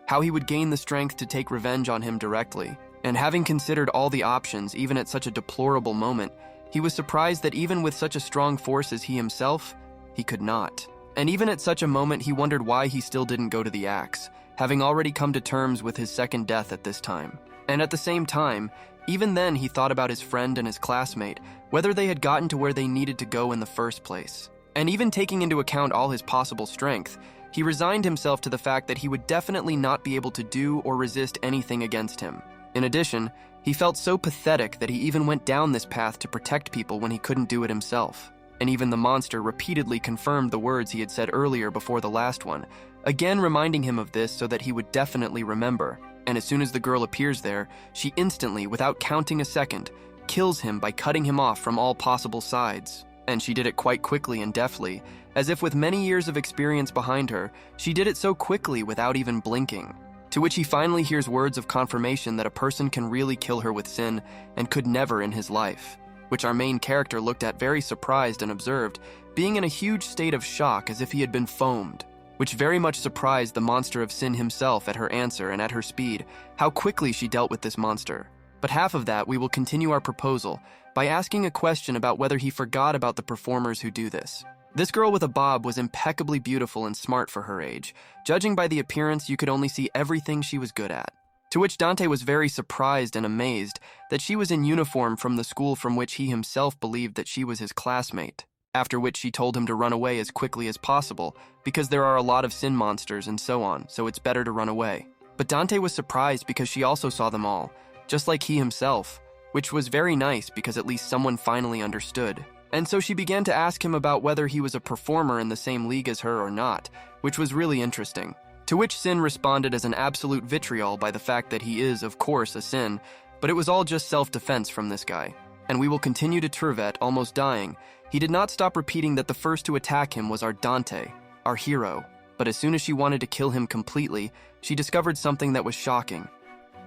how he would gain the strength to take revenge on him directly, and having considered all the options, even at such a deplorable moment, he was surprised that even with such a strong force as he himself, he could not. And even at such a moment, he wondered why he still didn't go to the axe, having already come to terms with his second death at this time. And at the same time, even then he thought about his friend and his classmate, whether they had gotten to where they needed to go in the first place. And even taking into account all his possible strength, he resigned himself to the fact that he would definitely not be able to do or resist anything against him. In addition, he felt so pathetic that he even went down this path to protect people when he couldn't do it himself. And even the monster repeatedly confirmed the words he had said earlier before the last one, again reminding him of this so that he would definitely remember. And as soon as the girl appears there, she instantly, without counting a second, kills him by cutting him off from all possible sides. And she did it quite quickly and deftly, as if with many years of experience behind her, she did it so quickly without even blinking. To which he finally hears words of confirmation that a person can really kill her with sin and could never in his life, which our main character looked at very surprised and observed, being in a huge state of shock as if he had been foamed, which very much surprised the monster of sin himself at her answer and at her speed, how quickly she dealt with this monster. But half of that we will continue our proposal by asking a question about whether he forgot about the performers who do this. This girl with a bob was impeccably beautiful and smart for her age. Judging by the appearance, you could only see everything she was good at. To which Dante was very surprised and amazed that she was in uniform from the school from which he himself believed that she was his classmate, after which she told him to run away as quickly as possible because there are a lot of sin monsters and so on, so it's better to run away. But Dante was surprised because she also saw them all, just like he himself, which was very nice because at least someone finally understood. And so she began to ask him about whether he was a performer in the same league as her or not, which was really interesting. To which Sin responded as an absolute vitriol by the fact that he is, of course, a Sin, but it was all just self-defense from this guy. And we will continue to Turvet, almost dying. He did not stop repeating that the first to attack him was our Dante, our hero. But as soon as she wanted to kill him completely, she discovered something that was shocking.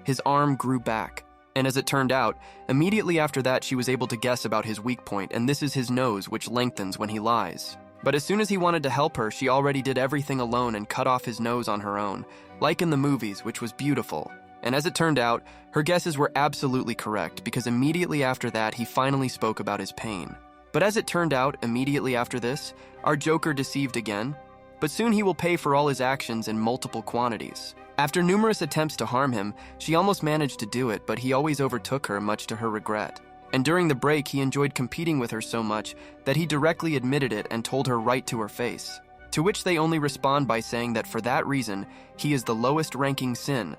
His arm grew back. And as it turned out, immediately after that she was able to guess about his weak point, and this is his nose, which lengthens when he lies. But as soon as he wanted to help her, she already did everything alone and cut off his nose on her own, like in the movies, which was beautiful. And as it turned out, her guesses were absolutely correct, because immediately after that he finally spoke about his pain. But as it turned out, immediately after this, our Joker deceived again, but soon he will pay for all his actions in multiple quantities. After numerous attempts to harm him, she almost managed to do it, but he always overtook her, much to her regret. And during the break, he enjoyed competing with her so much that he directly admitted it and told her right to her face. To which they only respond by saying that for that reason, he is the lowest ranking Sin.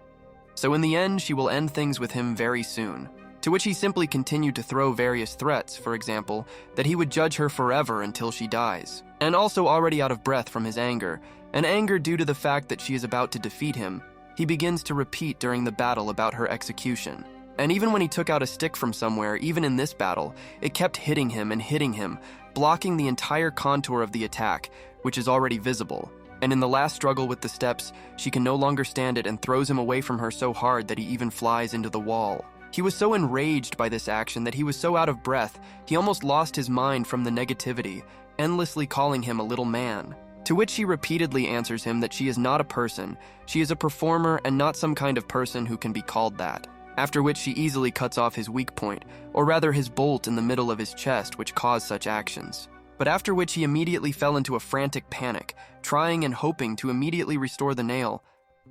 So in the end, she will end things with him very soon. To which he simply continued to throw various threats, for example, that he would judge her forever until she dies. And also already out of breath from his anger, and anger due to the fact that she is about to defeat him, he begins to repeat during the battle about her execution. And even when he took out a stick from somewhere, even in this battle, it kept hitting him, blocking the entire contour of the attack, which is already visible. And in the last struggle with the steps, she can no longer stand it and throws him away from her so hard that he even flies into the wall. He was so enraged by this action that he was so out of breath, he almost lost his mind from the negativity, endlessly calling him a little man. To which she repeatedly answers him that she is not a person, she is a performer and not some kind of person who can be called that. After which she easily cuts off his weak point, or rather his bolt in the middle of his chest which caused such actions. But after which he immediately fell into a frantic panic, trying and hoping to immediately restore the nail.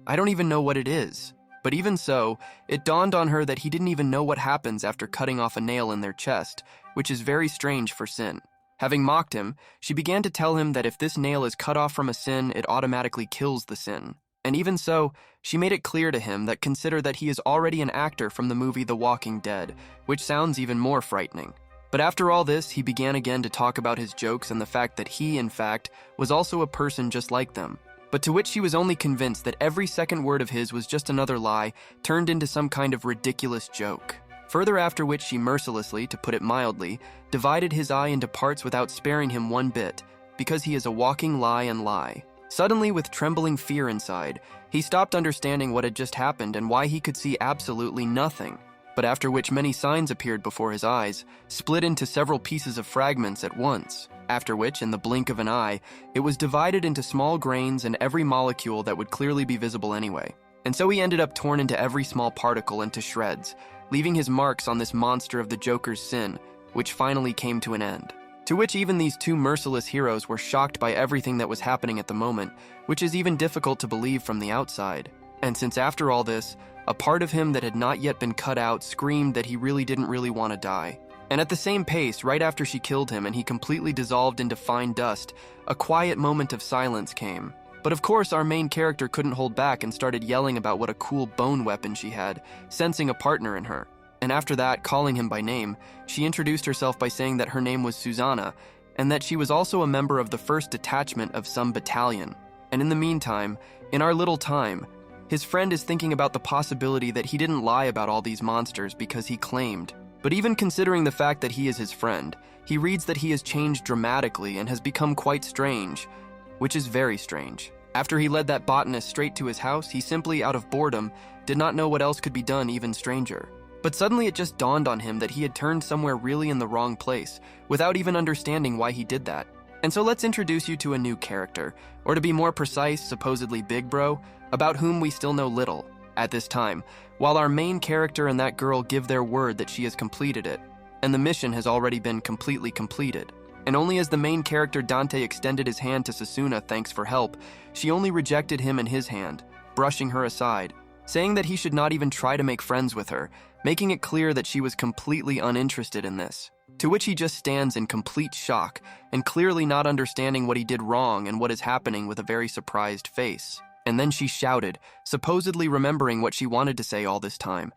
I don't even know what it is. But even so, it dawned on her that he didn't even know what happens after cutting off a nail in their chest, which is very strange for Sin. Having mocked him, she began to tell him that if this nail is cut off from a Sin, it automatically kills the Sin. And even so, she made it clear to him that consider that he is already an actor from the movie The Walking Dead, which sounds even more frightening. But after all this, he began again to talk about his jokes and the fact that he, in fact, was also a person just like them. But to which she was only convinced that every second word of his was just another lie turned into some kind of ridiculous joke. Further after which she mercilessly, to put it mildly, divided his eye into parts without sparing him one bit, because he is a walking lie and lie. Suddenly, with trembling fear inside, he stopped understanding what had just happened and why he could see absolutely nothing. But after which many signs appeared before his eyes, split into several pieces of fragments at once, after which, in the blink of an eye, it was divided into small grains and every molecule that would clearly be visible anyway. And so he ended up torn into every small particle into shreds, leaving his marks on this monster of the Joker's sin, which finally came to an end. To which even these two merciless heroes were shocked by everything that was happening at the moment, which is even difficult to believe from the outside. And since after all this, a part of him that had not yet been cut out screamed that he didn't really want to die. And at the same pace, right after she killed him and he completely dissolved into fine dust, a quiet moment of silence came. But of course, our main character couldn't hold back and started yelling about what a cool bone weapon she had, sensing a partner in her. And after that, calling him by name, she introduced herself by saying that her name was Susanna, and that she was also a member of the 1st detachment of some battalion. And in the meantime, in our little time, his friend is thinking about the possibility that he didn't lie about all these monsters because he claimed. But even considering the fact that he is his friend, he reads that he has changed dramatically and has become quite strange, which is very strange. After he led that botanist straight to his house, he simply, out of boredom, did not know what else could be done even stranger. But suddenly it just dawned on him that he had turned somewhere really in the wrong place, without even understanding why he did that. And so let's introduce you to a new character, or to be more precise, supposedly Big Bro, about whom we still know little at this time, while our main character and that girl give their word that she has completed it, and the mission has already been completely completed. And only as the main character Dante extended his hand to Susanna thanks for help, she only rejected him and his hand, brushing her aside, saying that he should not even try to make friends with her, making it clear that she was completely uninterested in this. To which he just stands in complete shock, and clearly not understanding what he did wrong and what is happening with a very surprised face. And then she shouted, supposedly remembering what she wanted to say all this time,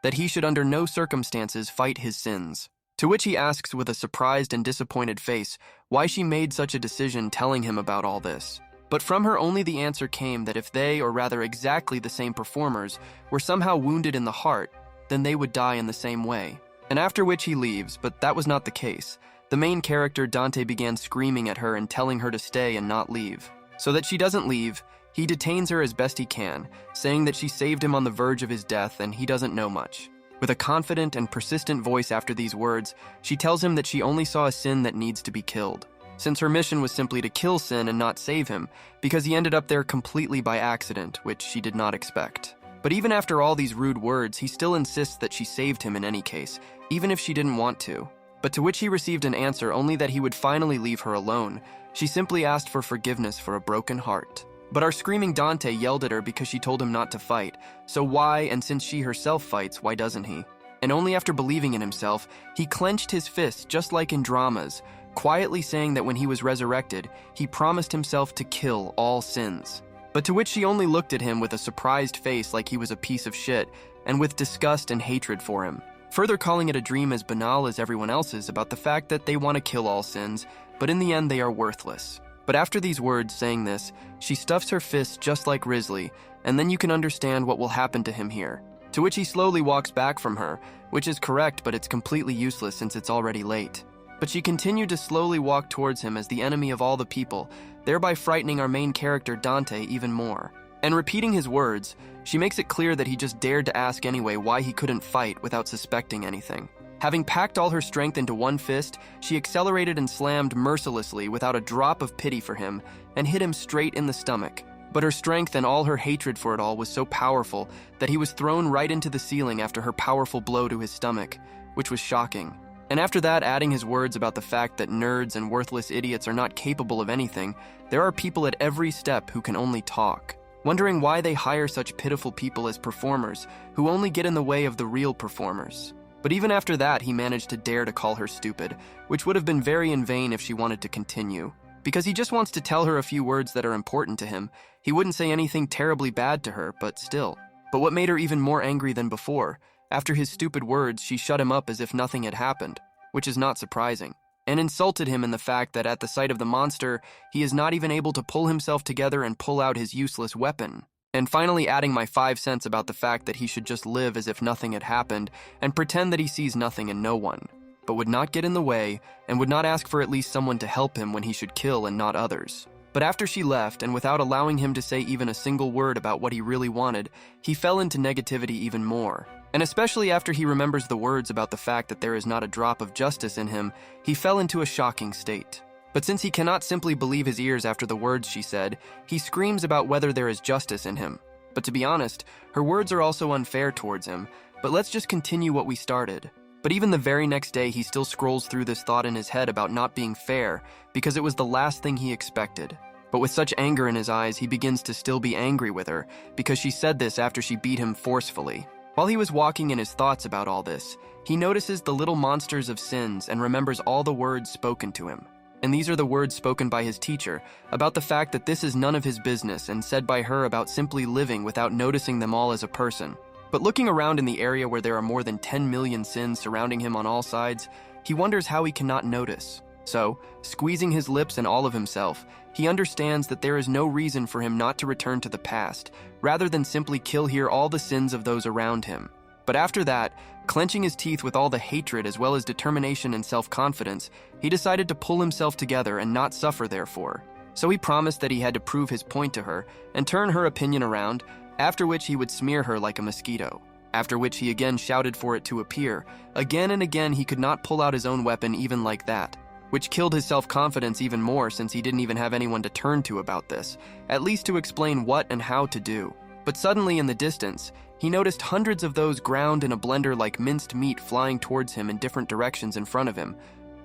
that he should under no circumstances fight his sins. To which he asks with a surprised and disappointed face why she made such a decision telling him about all this. But from her only the answer came that if they, or rather exactly the same performers, were somehow wounded in the heart, then they would die in the same way. And after which he leaves, but that was not the case. The main character Dante began screaming at her and telling her to stay and not leave. So that she doesn't leave, he detains her as best he can, saying that she saved him on the verge of his death and he doesn't know much. With a confident and persistent voice after these words, she tells him that she only saw a sin that needs to be killed, since her mission was simply to kill Sin and not save him, because he ended up there completely by accident, which she did not expect. But even after all these rude words, he still insists that she saved him in any case, even if she didn't want to. But to which he received an answer only that he would finally leave her alone. She simply asked for forgiveness for a broken heart. But our screaming Dante yelled at her because she told him not to fight. So why, and since she herself fights, why doesn't he? And only after believing in himself, he clenched his fists just like in dramas, quietly saying that when he was resurrected, he promised himself to kill all sins. But to which she only looked at him with a surprised face like he was a piece of shit, and with disgust and hatred for him, further calling it a dream as banal as everyone else's about the fact that they want to kill all sins, but in the end they are worthless. But after these words, saying this, she stuffs her fist just like Risley, and then you can understand what will happen to him here. To which he slowly walks back from her, which is correct, but it's completely useless since it's already late. But she continued to slowly walk towards him as the enemy of all the people, thereby frightening our main character Dante even more. And repeating his words, she makes it clear that he just dared to ask anyway why he couldn't fight without suspecting anything. Having packed all her strength into one fist, she accelerated and slammed mercilessly without a drop of pity for him, and hit him straight in the stomach. But her strength and all her hatred for it all was so powerful that he was thrown right into the ceiling after her powerful blow to his stomach, which was shocking. And after that, adding his words about the fact that nerds and worthless idiots are not capable of anything, there are people at every step who can only talk, wondering why they hire such pitiful people as performers who only get in the way of the real performers. But even after that, he managed to dare to call her stupid, which would have been very in vain if she wanted to continue. Because he just wants to tell her a few words that are important to him. He wouldn't say anything terribly bad to her, but still. But what made her even more angry than before, after his stupid words, she shut him up as if nothing had happened, which is not surprising, and insulted him in the fact that at the sight of the monster, he is not even able to pull himself together and pull out his useless weapon. And finally adding my 5 cents about the fact that he should just live as if nothing had happened and pretend that he sees nothing and no one, but would not get in the way and would not ask for at least someone to help him when he should kill and not others. But after she left, and without allowing him to say even a single word about what he really wanted, he fell into negativity even more. And especially after he remembers the words about the fact that there is not a drop of justice in him, he fell into a shocking state. But since he cannot simply believe his ears after the words she said, he screams about whether there is justice in him. But to be honest, her words are also unfair towards him, but let's just continue what we started. But even the very next day, he still scrolls through this thought in his head about not being fair, because it was the last thing he expected. But with such anger in his eyes, he begins to still be angry with her, because she said this after she beat him forcefully. While he was walking in his thoughts about all this, he notices the little monsters of sins and remembers all the words spoken to him. And these are the words spoken by his teacher about the fact that this is none of his business, and said by her about simply living without noticing them all as a person. But looking around in the area where there are more than 10 million sins surrounding him on all sides, he wonders how he cannot notice. So, squeezing his lips and all of himself, he understands that there is no reason for him not to return to the past, rather than simply kill here all the sins of those around him. But after that, clenching his teeth with all the hatred as well as determination and self-confidence, he decided to pull himself together and not suffer therefore. So he promised that he had to prove his point to her and turn her opinion around, after which he would smear her like a mosquito. After which he again shouted for it to appear. Again and again he could not pull out his own weapon even like that, which killed his self-confidence even more since he didn't even have anyone to turn to about this, at least to explain what and how to do. But suddenly in the distance, he noticed hundreds of those ground in a blender like minced meat flying towards him in different directions in front of him,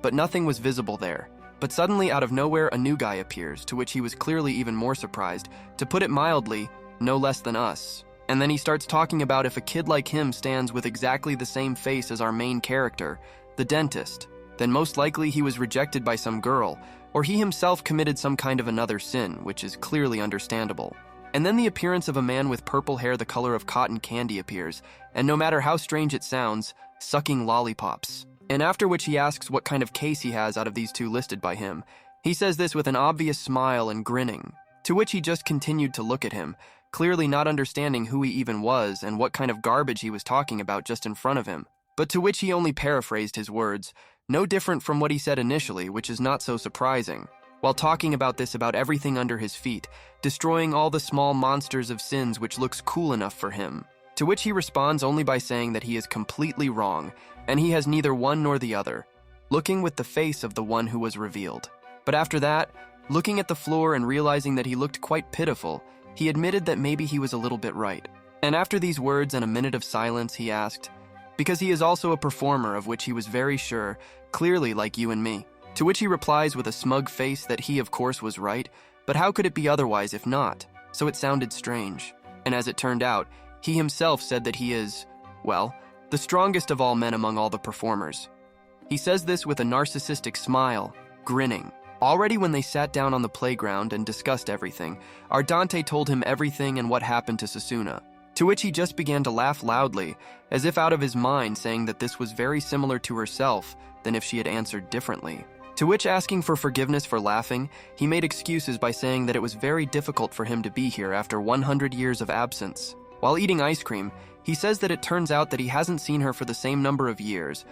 but nothing was visible there. But suddenly out of nowhere a new guy appears, to which he was clearly even more surprised, to put it mildly, no less than us. And then he starts talking about if a kid like him stands with exactly the same face as our main character, the dentist, then most likely he was rejected by some girl, or he himself committed some kind of another sin, which is clearly understandable. And then the appearance of a man with purple hair the color of cotton candy appears, and no matter how strange it sounds, sucking lollipops. And after which he asks what kind of case he has out of these two listed by him. He says this with an obvious smile and grinning, to which he just continued to look at him, clearly not understanding who he even was and what kind of garbage he was talking about just in front of him. But to which he only paraphrased his words, no different from what he said initially, which is not so surprising. While talking about this about everything under his feet, destroying all the small monsters of sins which looks cool enough for him. To which he responds only by saying that he is completely wrong, and he has neither one nor the other, looking with the face of the one who was revealed. But after that, looking at the floor and realizing that he looked quite pitiful, he admitted that maybe he was a little bit right. And after these words and a minute of silence, he asked, because he is also a performer of which he was very sure, clearly like you and me. To which he replies with a smug face that he of course was right, but how could it be otherwise if not? So it sounded strange. And as it turned out, he himself said that he is, well, the strongest of all men among all the performers. He says this with a narcissistic smile, grinning. Already when they sat down on the playground and discussed everything, our Dante told him everything and what happened to Susanna. To which he just began to laugh loudly, as if out of his mind, saying that this was very similar to herself than if she had answered differently. To which, asking for forgiveness for laughing, he made excuses by saying that it was very difficult for him to be here after 100 years of absence. While eating ice cream, he says that it turns out that he hasn't seen her for the same number of years,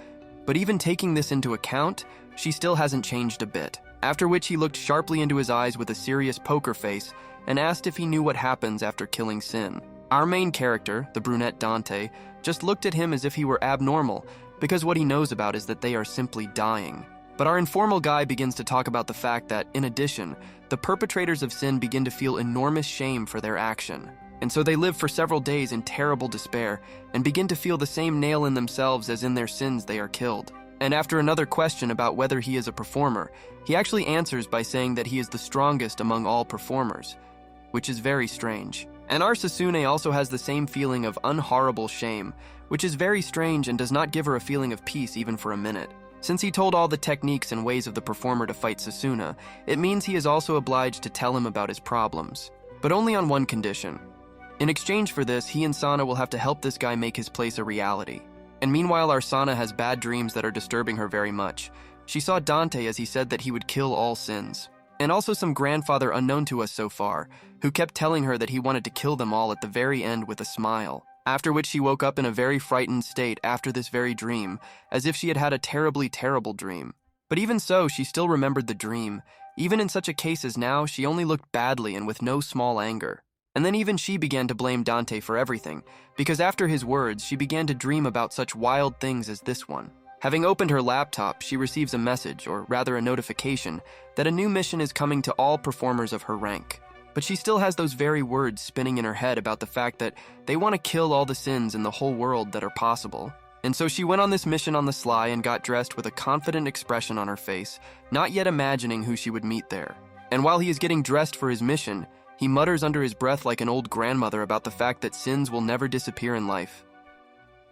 but even taking this into account, she still hasn't changed a bit. After which he looked sharply into his eyes with a serious poker face and asked if he knew what happens after killing sin. Our main character, the brunette Dante, just looked at him as if he were abnormal, because what he knows about is that they are simply dying. But our informal guy begins to talk about the fact that, in addition, the perpetrators of sin begin to feel enormous shame for their action. And so they live for several days in terrible despair and begin to feel the same nail in themselves as in their sins they are killed. And after another question about whether he is a performer, he actually answers by saying that he is the strongest among all performers, which is very strange. And our Susanna also has the same feeling of unhorrible shame, which is very strange and does not give her a feeling of peace even for a minute. Since he told all the techniques and ways of the performer to fight Susanna, it means he is also obliged to tell him about his problems, but only on one condition. In exchange for this, he and Sana will have to help this guy make his place a reality. And meanwhile, our Sana has bad dreams that are disturbing her very much. She saw Dante as he said that he would kill all sins. And also some grandfather unknown to us so far, who kept telling her that he wanted to kill them all at the very end with a smile. After which she woke up in a very frightened state after this very dream, as if she had had a terribly terrible dream. But even so, she still remembered the dream. Even in such a case as now, she only looked badly and with no small anger. And then even she began to blame Dante for everything, because after his words, she began to dream about such wild things as this one. Having opened her laptop, she receives a message, or rather a notification, that a new mission is coming to all performers of her rank. But she still has those very words spinning in her head about the fact that they want to kill all the sins in the whole world that are possible. And so she went on this mission on the sly and got dressed with a confident expression on her face, not yet imagining who she would meet there. And while he is getting dressed for his mission, he mutters under his breath like an old grandmother about the fact that sins will never disappear in life.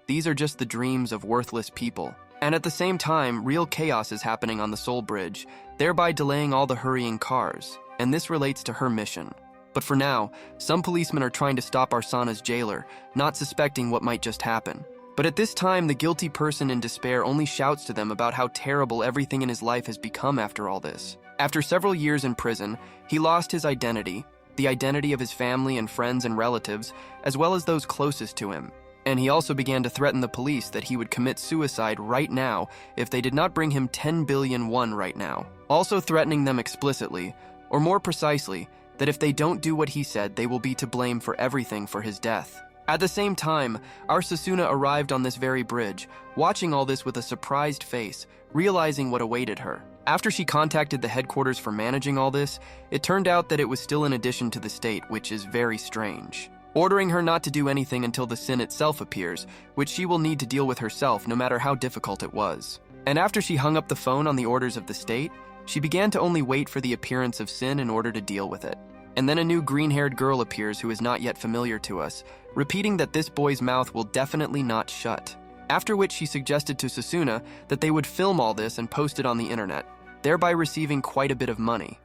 These are just the dreams of worthless people. And at the same time, real chaos is happening on the Soul Bridge, thereby delaying all the hurrying cars. And this relates to her mission. But for now, some policemen are trying to stop Arsana's jailer, not suspecting what might just happen. But at this time, the guilty person in despair only shouts to them about how terrible everything in his life has become after all this. After several years in prison, he lost his identity, the identity of his family and friends and relatives, as well as those closest to him. And he also began to threaten the police that he would commit suicide right now if they did not bring him 10 billion won right now. Also threatening them explicitly, or more precisely, that if they don't do what he said, they will be to blame for everything for his death. At the same time, our Susanna arrived on this very bridge, watching all this with a surprised face, realizing what awaited her. After she contacted the headquarters for managing all this, it turned out that it was still in addition to the state, which is very strange. Ordering her not to do anything until the sin itself appears, which she will need to deal with herself no matter how difficult it was. And after she hung up the phone on the orders of the state, she began to only wait for the appearance of sin in order to deal with it. And then a new green-haired girl appears who is not yet familiar to us, repeating that this boy's mouth will definitely not shut. After which she suggested to Susanna that they would film all this and post it on the internet, thereby receiving quite a bit of money.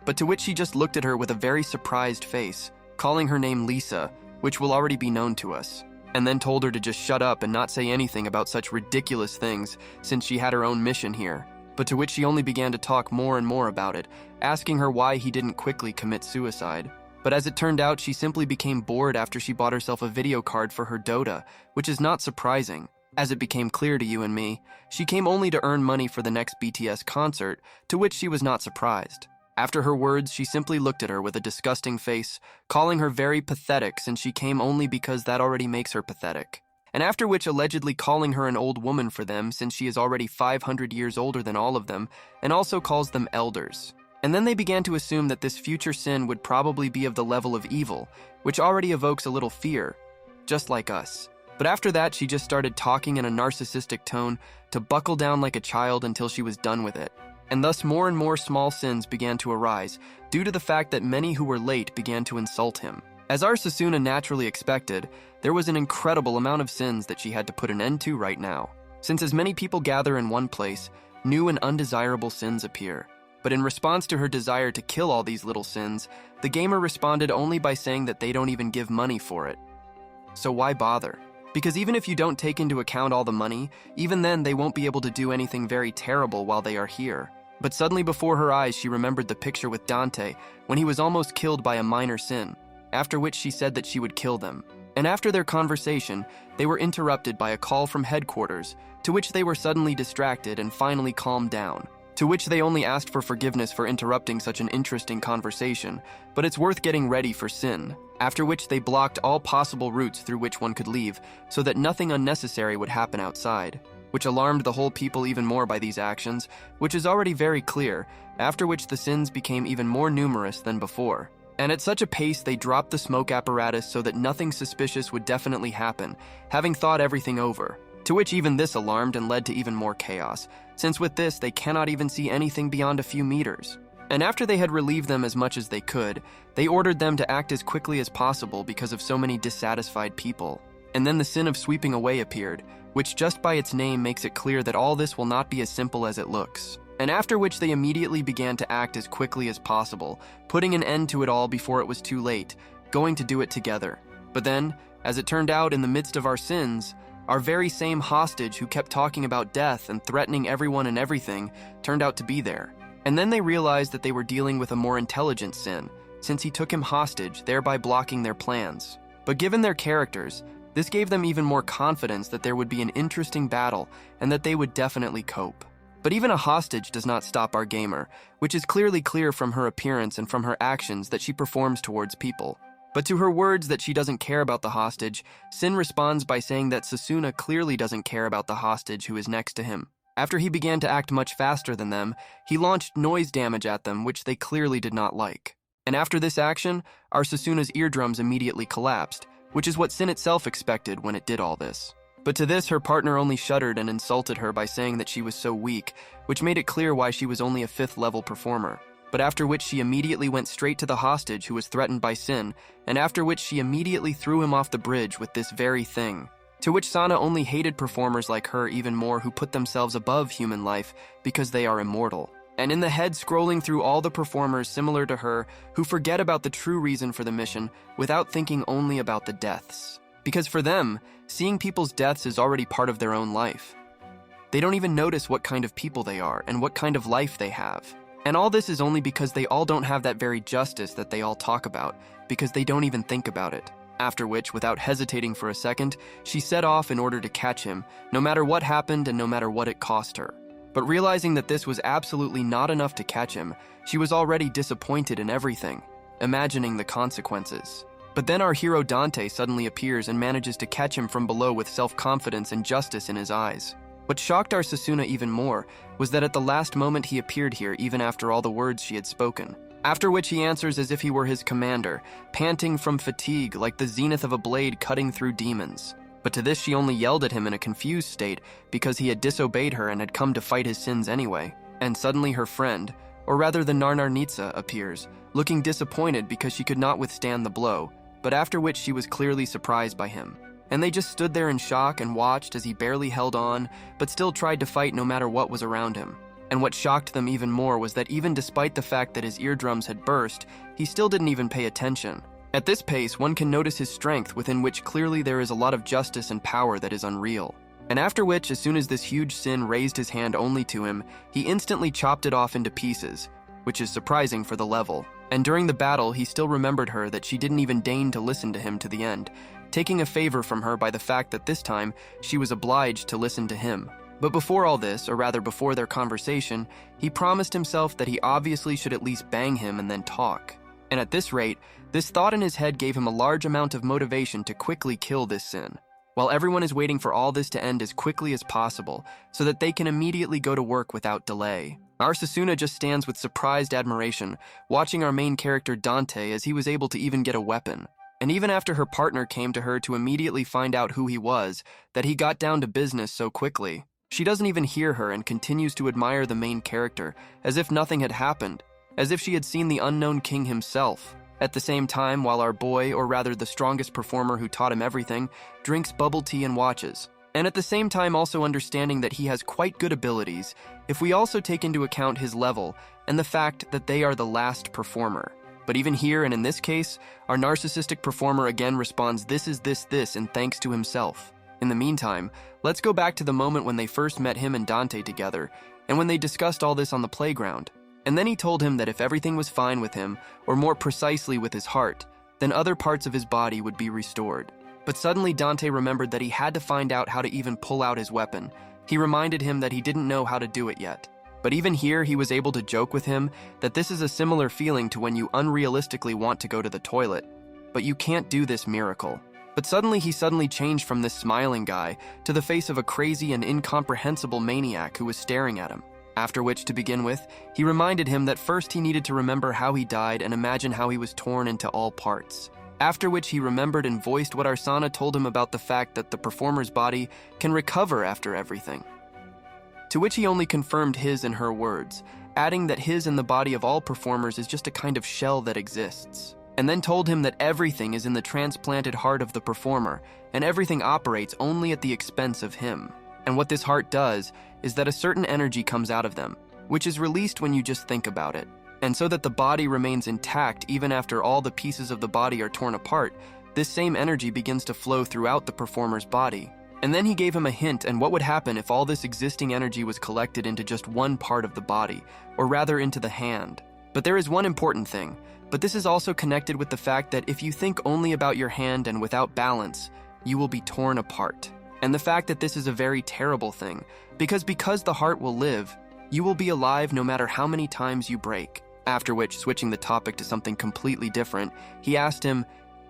But to which she just looked at her with a very surprised face, calling her name Lisa, which will already be known to us, and then told her to just shut up and not say anything about such ridiculous things since she had her own mission here. But to which she only began to talk more and more about it, asking her why he didn't quickly commit suicide. But as it turned out, she simply became bored after she bought herself a video card for her Dota, which is not surprising. As it became clear to you and me, she came only to earn money for the next BTS concert, to which she was not surprised. After her words, she simply looked at her with a disgusting face, calling her very pathetic since she came only because that already makes her pathetic. And after which allegedly calling her an old woman for them since she is already 500 years older than all of them, and also calls them elders. And then they began to assume that this future sin would probably be of the level of evil, which already evokes a little fear, just like us. But after that, she just started talking in a narcissistic tone to buckle down like a child until she was done with it. And thus more and more small sins began to arise, due to the fact that many who were late began to insult him. As our Susanna naturally expected, there was an incredible amount of sins that she had to put an end to right now. Since as many people gather in one place, new and undesirable sins appear. But in response to her desire to kill all these little sins, the gamer responded only by saying that they don't even give money for it. So why bother? Because even if you don't take into account all the money, even then they won't be able to do anything very terrible while they are here. But suddenly before her eyes she remembered the picture with Dante when he was almost killed by a minor sin, after which she said that she would kill them. And after their conversation, they were interrupted by a call from headquarters, to which they were suddenly distracted and finally calmed down. To which they only asked for forgiveness for interrupting such an interesting conversation, but it's worth getting ready for sin. After which they blocked all possible routes through which one could leave, so that nothing unnecessary would happen outside, which alarmed the whole people even more by these actions, which is already very clear, after which the sins became even more numerous than before. And at such a pace they dropped the smoke apparatus so that nothing suspicious would definitely happen, having thought everything over. To which even this alarmed and led to even more chaos, since with this they cannot even see anything beyond a few meters. And after they had relieved them as much as they could, they ordered them to act as quickly as possible because of so many dissatisfied people. And then the sin of sweeping away appeared, which just by its name makes it clear that all this will not be as simple as it looks. And after which they immediately began to act as quickly as possible, putting an end to it all before it was too late, going to do it together. But then, as it turned out in the midst of our sins, our very same hostage who kept talking about death and threatening everyone and everything turned out to be there. And then they realized that they were dealing with a more intelligent sin, since he took him hostage, thereby blocking their plans. But given their characters, this gave them even more confidence that there would be an interesting battle and that they would definitely cope. But even a hostage does not stop our gamer, which is clearly clear from her appearance and from her actions that she performs towards people. But to her words that she doesn't care about the hostage, Sin responds by saying that Susanna clearly doesn't care about the hostage who is next to him. After he began to act much faster than them, he launched noise damage at them, which they clearly did not like. And after this action, our Susanna's eardrums immediately collapsed, which is what Sin itself expected when it did all this. But to this, her partner only shuddered and insulted her by saying that she was so weak, which made it clear why she was only a 5th level performer. But after which she immediately went straight to the hostage who was threatened by Sin, and after which she immediately threw him off the bridge with this very thing. To which Sana only hated performers like her even more who put themselves above human life because they are immortal. And in the head scrolling through all the performers similar to her who forget about the true reason for the mission without thinking only about the deaths. Because for them, seeing people's deaths is already part of their own life. They don't even notice what kind of people they are and what kind of life they have. And all this is only because they all don't have that very justice that they all talk about, because they don't even think about it. After which, without hesitating for a second, she set off in order to catch him, no matter what happened and no matter what it cost her. But realizing that this was absolutely not enough to catch him, she was already disappointed in everything, imagining the consequences. But then our hero Dante suddenly appears and manages to catch him from below with self-confidence and justice in his eyes. What shocked our Susanna even more was that at the last moment he appeared here even after all the words she had spoken. After which he answers as if he were his commander, panting from fatigue like the zenith of a blade cutting through demons. But to this she only yelled at him in a confused state because he had disobeyed her and had come to fight his sins anyway. And suddenly her friend, or rather the Narnarnitsa, appears, looking disappointed because she could not withstand the blow, but after which she was clearly surprised by him. And they just stood there in shock and watched as he barely held on, but still tried to fight no matter what was around him. And what shocked them even more was that even despite the fact that his eardrums had burst, he still didn't even pay attention. At this pace, one can notice his strength, within which clearly there is a lot of justice and power that is unreal. And after which, as soon as this huge Sin raised his hand only to him, he instantly chopped it off into pieces, which is surprising for the level. And during the battle, he still remembered her that she didn't even deign to listen to him to the end, taking a favor from her by the fact that this time she was obliged to listen to him. But before all this, or rather before their conversation, he promised himself that he obviously should at least bang him and then talk. And at this rate, this thought in his head gave him a large amount of motivation to quickly kill this Sin, while everyone is waiting for all this to end as quickly as possible so that they can immediately go to work without delay. Our Susanna just stands with surprised admiration, watching our main character Dante as he was able to even get a weapon. And even after her partner came to her to immediately find out who he was, that he got down to business so quickly. She doesn't even hear her and continues to admire the main character, as if nothing had happened, as if she had seen the unknown king himself. At the same time, while our boy, or rather the strongest performer who taught him everything, drinks bubble tea and watches. And at the same time also understanding that he has quite good abilities, if we also take into account his level and the fact that they are the last performer. But even here and in this case, our narcissistic performer again responds this is this and thanks to himself. In the meantime, let's go back to the moment when they first met him and Dante together, and when they discussed all this on the playground. And then he told him that if everything was fine with him, or more precisely with his heart, then other parts of his body would be restored. But suddenly Dante remembered that he had to find out how to even pull out his weapon. He reminded him that he didn't know how to do it yet. But even here, he was able to joke with him that this is a similar feeling to when you unrealistically want to go to the toilet, but you can't do this miracle. But suddenly he changed from this smiling guy to the face of a crazy and incomprehensible maniac who was staring at him. After which, to begin with, he reminded him that first he needed to remember how he died and imagine how he was torn into all parts. After which he remembered and voiced what Arsana told him about the fact that the performer's body can recover after everything. To which he only confirmed his and her words, adding that his and the body of all performers is just a kind of shell that exists. And then told him that everything is in the transplanted heart of the performer, and everything operates only at the expense of him. And what this heart does is that a certain energy comes out of them, which is released when you just think about it. And so that the body remains intact even after all the pieces of the body are torn apart, this same energy begins to flow throughout the performer's body. And then he gave him a hint and what would happen if all this existing energy was collected into just one part of the body, or rather into the hand. But there is one important thing, but this is also connected with the fact that if you think only about your hand and without balance, you will be torn apart. And the fact that this is a very terrible thing, because the heart will live, You will be alive no matter how many times you break. After which, switching the topic to something completely different, he asked him,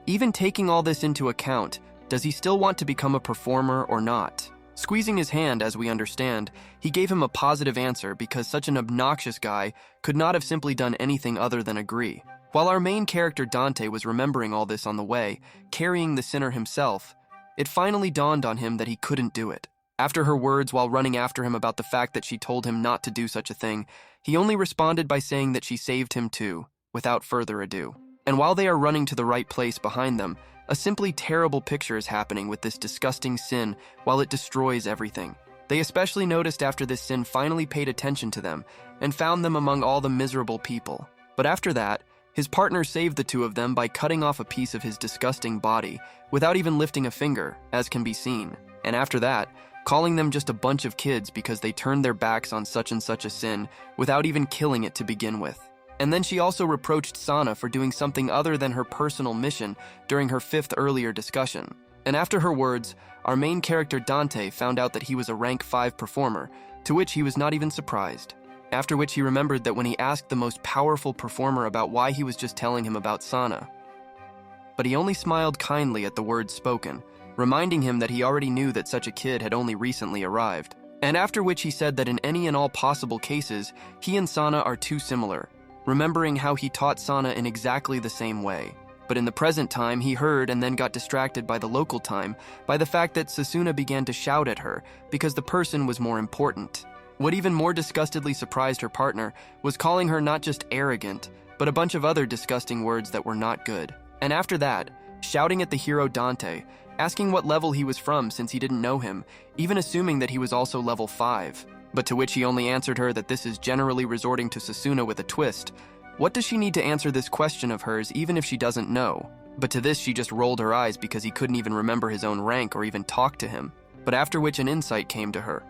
even taking all this into account, does he still want to become a performer or not? Squeezing his hand, as we understand, he gave him a positive answer because such an obnoxious guy could not have simply done anything other than agree. While our main character Dante was remembering all this on the way, carrying the sinner himself, it finally dawned on him that he couldn't do it. After her words while running after him about the fact that she told him not to do such a thing, he only responded by saying that she saved him too, without further ado. And while they are running to the right place behind them, a simply terrible picture is happening with this disgusting sin while it destroys everything. They especially noticed after this sin finally paid attention to them and found them among all the miserable people. But after that, his partner saved the two of them by cutting off a piece of his disgusting body without even lifting a finger, as can be seen. And after that, calling them just a bunch of kids because they turned their backs on such and such a sin without even killing it to begin with. And then she also reproached Susanna for doing something other than her personal mission during her 5th earlier discussion. And after her words, our main character Dante found out that he was a rank 5 performer, to which he was not even surprised. After which he remembered that when he asked the most powerful performer about why he was just telling him about Susanna, but he only smiled kindly at the words spoken, reminding him that he already knew that such a kid had only recently arrived. And after which he said that in any and all possible cases, he and Susanna are too similar, remembering how he taught Susanna in exactly the same way. But in the present time, he heard and then got distracted by the local time by the fact that Susanna began to shout at her because the person was more important. What even more disgustedly surprised her partner was calling her not just arrogant, but a bunch of other disgusting words that were not good. And after that, shouting at the hero Dante, asking what level he was from since he didn't know him, even assuming that he was also level 5. But to which he only answered her that this is generally resorting to Susanna with a twist. What does she need to answer this question of hers even if she doesn't know? But to this she just rolled her eyes because he couldn't even remember his own rank or even talk to him. But after which an insight came to her.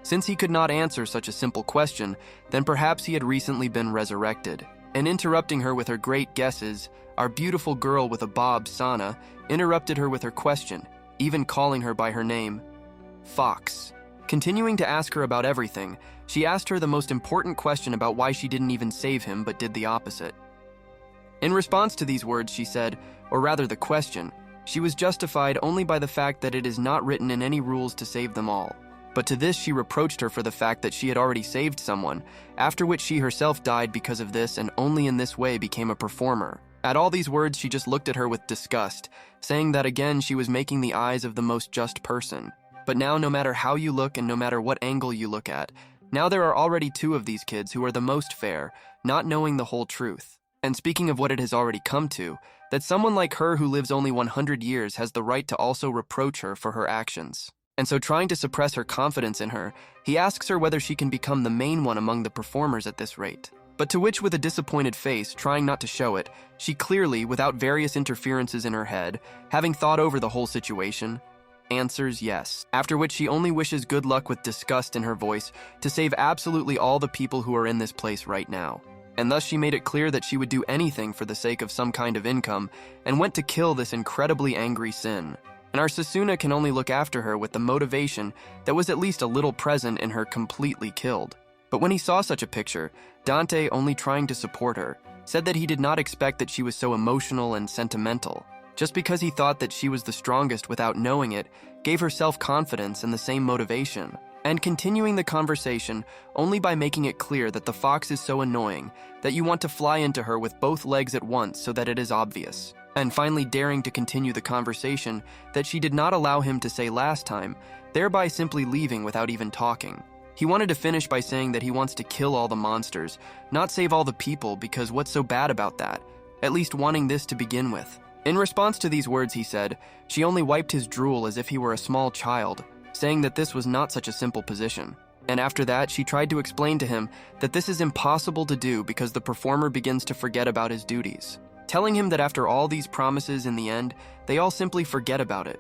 Since he could not answer such a simple question, then perhaps he had recently been resurrected. And interrupting her with her great guesses, our beautiful girl with a bob, Susanna, interrupted her with her question, even calling her by her name, Fox. Continuing to ask her about everything, she asked her the most important question about why she didn't even save him but did the opposite. In response to these words, she said, or rather the question, she was justified only by the fact that it is not written in any rules to save them all. But to this she reproached her for the fact that she had already saved someone, after which she herself died because of this and only in this way became a performer. At all these words, she just looked at her with disgust, saying that again she was making the eyes of the most just person. But now no matter how you look and no matter what angle you look at, now there are already 2 of these kids who are the most fair, not knowing the whole truth. And speaking of what it has already come to, that someone like her who lives only 100 years has the right to also reproach her for her actions. And so trying to suppress her confidence in her, he asks her whether she can become the main one among the performers at this rate. But to which with a disappointed face, trying not to show it, she clearly, without various interferences in her head, having thought over the whole situation, answers yes. After which she only wishes good luck with disgust in her voice to save absolutely all the people who are in this place right now. And thus she made it clear that she would do anything for the sake of some kind of income and went to kill this incredibly angry sin. And our Susanna can only look after her with the motivation that was at least a little present in her completely killed. But when he saw such a picture, Dante, only trying to support her, said that he did not expect that she was so emotional and sentimental. Just because he thought that she was the strongest without knowing it, gave her self-confidence and the same motivation. And continuing the conversation only by making it clear that the fox is so annoying that you want to fly into her with both legs at once so that it is obvious. And finally daring to continue the conversation that she did not allow him to say last time, thereby simply leaving without even talking. He wanted to finish by saying that he wants to kill all the monsters, not save all the people because what's so bad about that? At least wanting this to begin with. In response to these words, he said, she only wiped his drool as if he were a small child, saying that this was not such a simple position. And after that, she tried to explain to him that this is impossible to do because the performer begins to forget about his duties, telling him that after all these promises in the end, they all simply forget about it,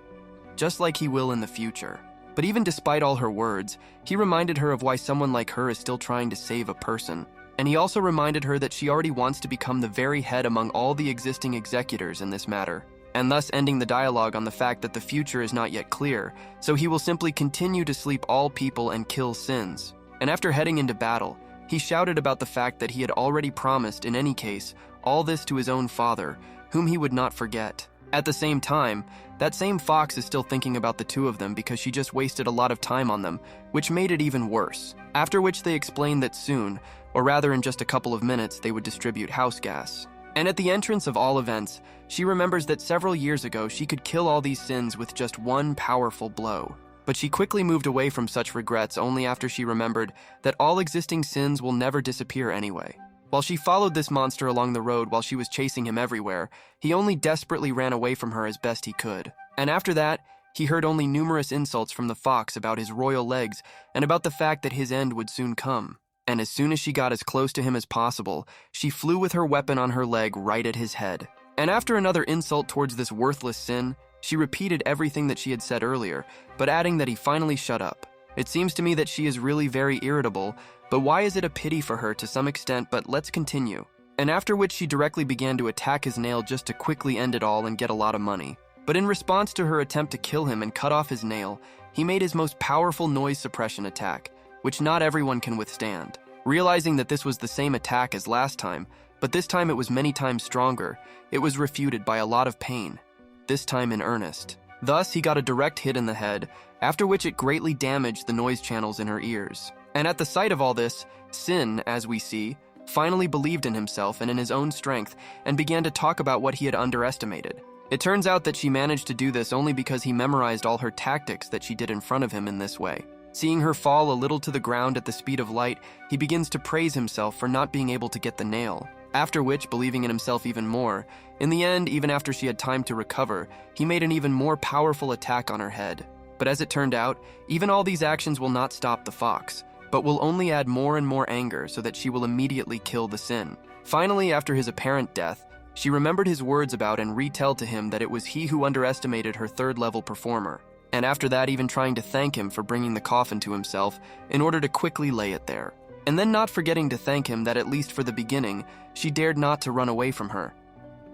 just like he will in the future. But even despite all her words, he reminded her of why someone like her is still trying to save a person. And he also reminded her that she already wants to become the very head among all the existing executors in this matter, and thus ending the dialogue on the fact that the future is not yet clear, so he will simply continue to sleep all people and kill sins. And after heading into battle, he shouted about the fact that he had already promised, in any case, all this to his own father, whom he would not forget. At the same time, that same fox is still thinking about the two of them because she just wasted a lot of time on them, which made it even worse. After which they explained that soon, or rather in just a couple of minutes, they would distribute house gas. And at the entrance of all events, she remembers that several years ago she could kill all these sins with just one powerful blow. But she quickly moved away from such regrets only after she remembered that all existing sins will never disappear anyway. While she followed this monster along the road while she was chasing him everywhere, he only desperately ran away from her as best he could. And after that, he heard only numerous insults from the fox about his royal legs and about the fact that his end would soon come. And as soon as she got as close to him as possible, she flew with her weapon on her leg right at his head. And after another insult towards this worthless sin, she repeated everything that she had said earlier, but adding that he finally shut up. It seems to me that she is really very irritable, but why is it a pity for her to some extent, but let's continue. And after which she directly began to attack his nail just to quickly end it all and get a lot of money. But in response to her attempt to kill him and cut off his nail, he made his most powerful noise suppression attack, which not everyone can withstand. Realizing that this was the same attack as last time, but this time it was many times stronger, it was refuted by a lot of pain, this time in earnest. Thus, he got a direct hit in the head, after which it greatly damaged the noise channels in her ears. And at the sight of all this, Sin, as we see, finally believed in himself and in his own strength and began to talk about what he had underestimated. It turns out that she managed to do this only because he memorized all her tactics that she did in front of him in this way. Seeing her fall a little to the ground at the speed of light, he begins to praise himself for not being able to get the nail. After which, believing in himself even more, in the end, even after she had time to recover, he made an even more powerful attack on her head. But as it turned out, even all these actions will not stop the fox, but will only add more and more anger so that she will immediately kill the sin. Finally, after his apparent death, she remembered his words about and retell to him that it was he who underestimated her third-level performer. And after that, even trying to thank him for bringing the coffin to himself in order to quickly lay it there. And then not forgetting to thank him that at least for the beginning, she dared not to run away from her.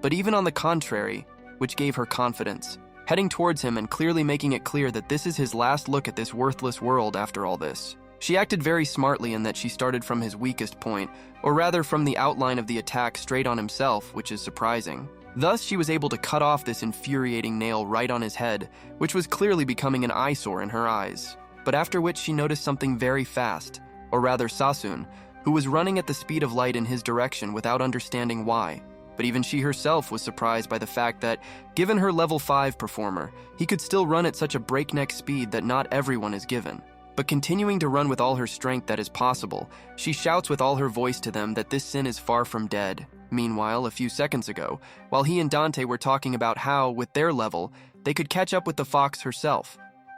But even on the contrary, which gave her confidence, heading towards him and clearly making it clear that this is his last look at this worthless world after all this. She acted very smartly in that she started from his weakest point, or rather from the outline of the attack straight on himself, which is surprising. Thus, she was able to cut off this infuriating nail right on his head, which was clearly becoming an eyesore in her eyes. But after which she noticed something very fast, or rather Sasun, who was running at the speed of light in his direction without understanding why. But even she herself was surprised by the fact that, given her level 5 performer, he could still run at such a breakneck speed that not everyone is given. But continuing to run with all her strength that is possible, she shouts with all her voice to them that this sin is far from dead. Meanwhile, a few seconds ago, while he and Dante were talking about how, with their level, they could catch up with the fox herself,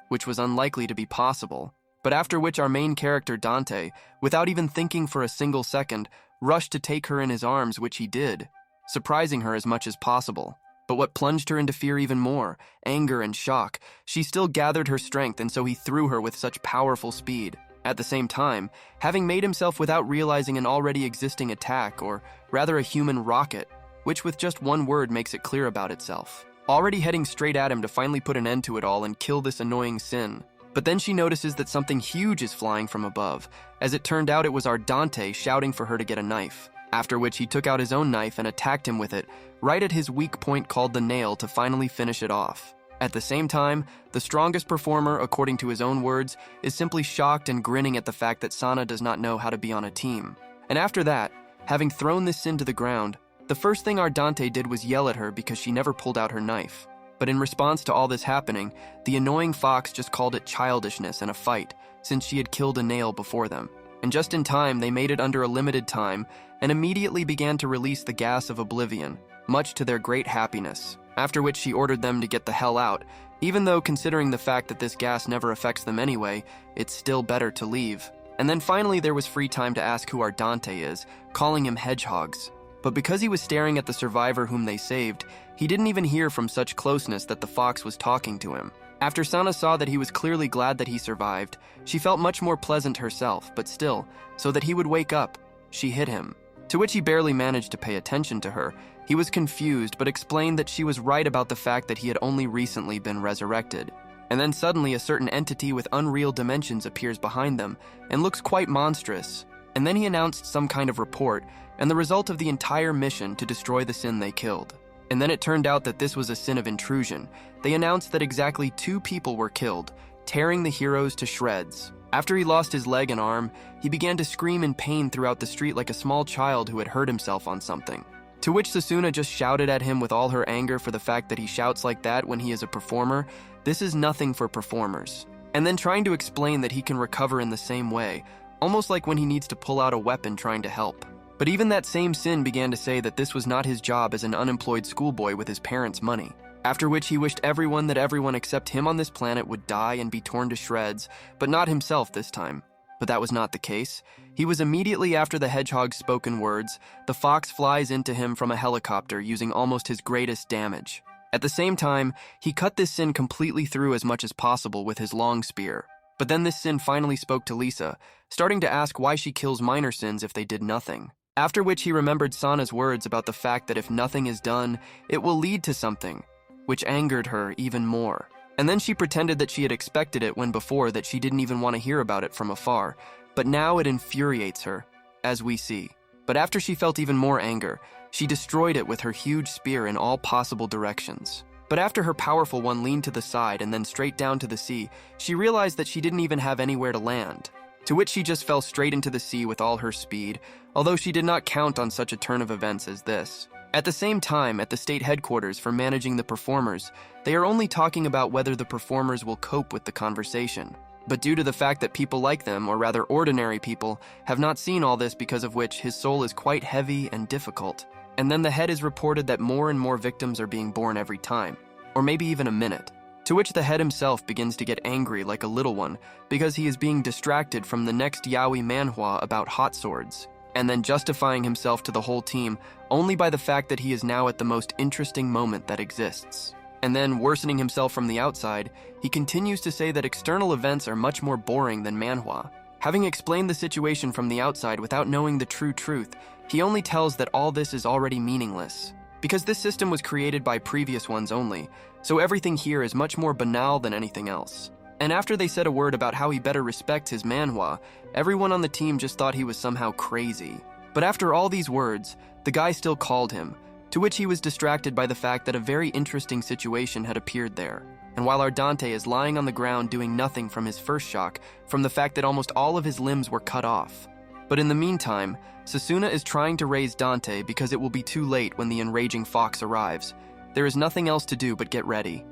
which was unlikely to be possible. But after which our main character, Dante, without even thinking for a single second, rushed to take her in his arms, which he did, surprising her as much as possible. But what plunged her into fear even more, anger and shock, she still gathered her strength, and so he threw her with such powerful speed. At the same time, having made himself without realizing an already existing attack, or rather a human rocket, which with just one word makes it clear about itself. Already heading straight at him to finally put an end to it all and kill this annoying sin. But then she notices that something huge is flying from above. As it turned out, it was our Dante shouting for her to get a knife. After which he took out his own knife and attacked him with it, right at his weak point called the nail to finally finish it off. At the same time, the strongest performer, according to his own words, is simply shocked and grinning at the fact that Sana does not know how to be on a team. And after that, having thrown this sin to the ground, the first thing our Dante did was yell at her because she never pulled out her knife. But in response to all this happening, the annoying fox just called it childishness and a fight, since she had killed a nail before them. And just in time, they made it under a limited time and immediately began to release the gas of oblivion, much to their great happiness. After which she ordered them to get the hell out, even though considering the fact that this gas never affects them anyway, it's still better to leave. And then finally there was free time to ask who our Dante is, calling him hedgehogs. But because he was staring at the survivor whom they saved, he didn't even hear from such closeness that the fox was talking to him. After Sana saw that he was clearly glad that he survived, she felt much more pleasant herself, but still, so that he would wake up, she hit him. To which he barely managed to pay attention to her. He was confused, but explained that she was right about the fact that he had only recently been resurrected. And then suddenly a certain entity with unreal dimensions appears behind them and looks quite monstrous. And then he announced some kind of report and the result of the entire mission to destroy the sin they killed. And then it turned out that this was a sin of intrusion. They announced that exactly 2 people were killed, tearing the heroes to shreds. After he lost his leg and arm, he began to scream in pain throughout the street like a small child who had hurt himself on something. To which Susanna just shouted at him with all her anger for the fact that he shouts like that when he is a performer. This is nothing for performers. And then trying to explain that he can recover in the same way, almost like when he needs to pull out a weapon trying to help. But even that same sin began to say that this was not his job as an unemployed schoolboy with his parents' money. After which he wished everyone that everyone except him on this planet would die and be torn to shreds, but not himself this time. But that was not the case. He was immediately after the hedgehog's spoken words, the fox flies into him from a helicopter using almost his greatest damage. At the same time, he cut this sin completely through as much as possible with his long spear. But then this sin finally spoke to Lisa, starting to ask why she kills minor sins if they did nothing. After which he remembered Sana's words about the fact that if nothing is done, it will lead to something, which angered her even more. And then she pretended that she had expected it when before that she didn't even want to hear about it from afar, but now it infuriates her, as we see. But after she felt even more anger, she destroyed it with her huge spear in all possible directions. But after her powerful one leaned to the side and then straight down to the sea, she realized that she didn't even have anywhere to land. To which she just fell straight into the sea with all her speed, although she did not count on such a turn of events as this. At the same time, at the state headquarters for managing the performers, they are only talking about whether the performers will cope with the conversation. But due to the fact that people like them, or rather ordinary people, have not seen all this, because of which his soul is quite heavy and difficult. And then the head is reported that more and more victims are being born every time, or maybe even a minute. To which the head himself begins to get angry like a little one, because he is being distracted from the next yaoi manhwa about hot swords, and then justifying himself to the whole team only by the fact that he is now at the most interesting moment that exists. And then, worsening himself from the outside, he continues to say that external events are much more boring than manhwa. Having explained the situation from the outside without knowing the true truth, he only tells that all this is already meaningless, because this system was created by previous ones only, so everything here is much more banal than anything else. And after they said a word about how he better respects his manhwa, everyone on the team just thought he was somehow crazy. But after all these words, the guy still called him, to which he was distracted by the fact that a very interesting situation had appeared there. And while our Dante is lying on the ground doing nothing from his first shock, from the fact that almost all of his limbs were cut off. But in the meantime, Susanna is trying to raise Dante because it will be too late when the enraging fox arrives. There is nothing else to do but get ready.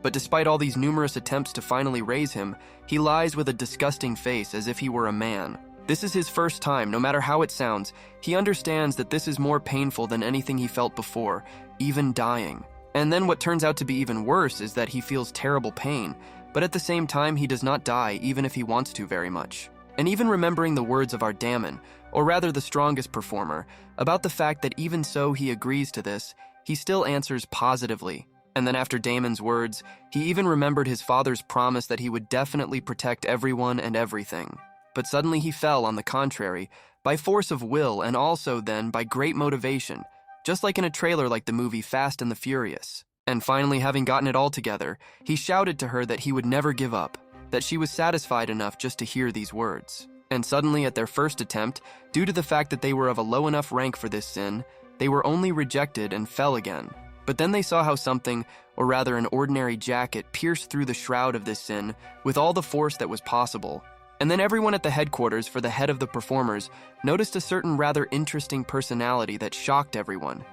But despite all these numerous attempts to finally raise him, he lies with a disgusting face as if he were a man. This is his first time, no matter how it sounds. He understands that this is more painful than anything he felt before, even dying. And then what turns out to be even worse is that he feels terrible pain, but at the same time he does not die even if he wants to very much. And even remembering the words of our Damon, or rather the strongest performer, about the fact that even so he agrees to this, he still answers positively. And then after Damon's words, he even remembered his father's promise that he would definitely protect everyone and everything. But suddenly he fell, on the contrary, by force of will and also then by great motivation, just like in a trailer like the movie Fast and the Furious. And finally, having gotten it all together, he shouted to her that he would never give up, that she was satisfied enough just to hear these words. And suddenly at their first attempt, due to the fact that they were of a low enough rank for this sin, they were only rejected and fell again. But then they saw how something, or rather an ordinary jacket, pierced through the shroud of this sin with all the force that was possible. And then everyone at the headquarters for the head of the performers noticed a certain rather interesting personality that shocked everyone,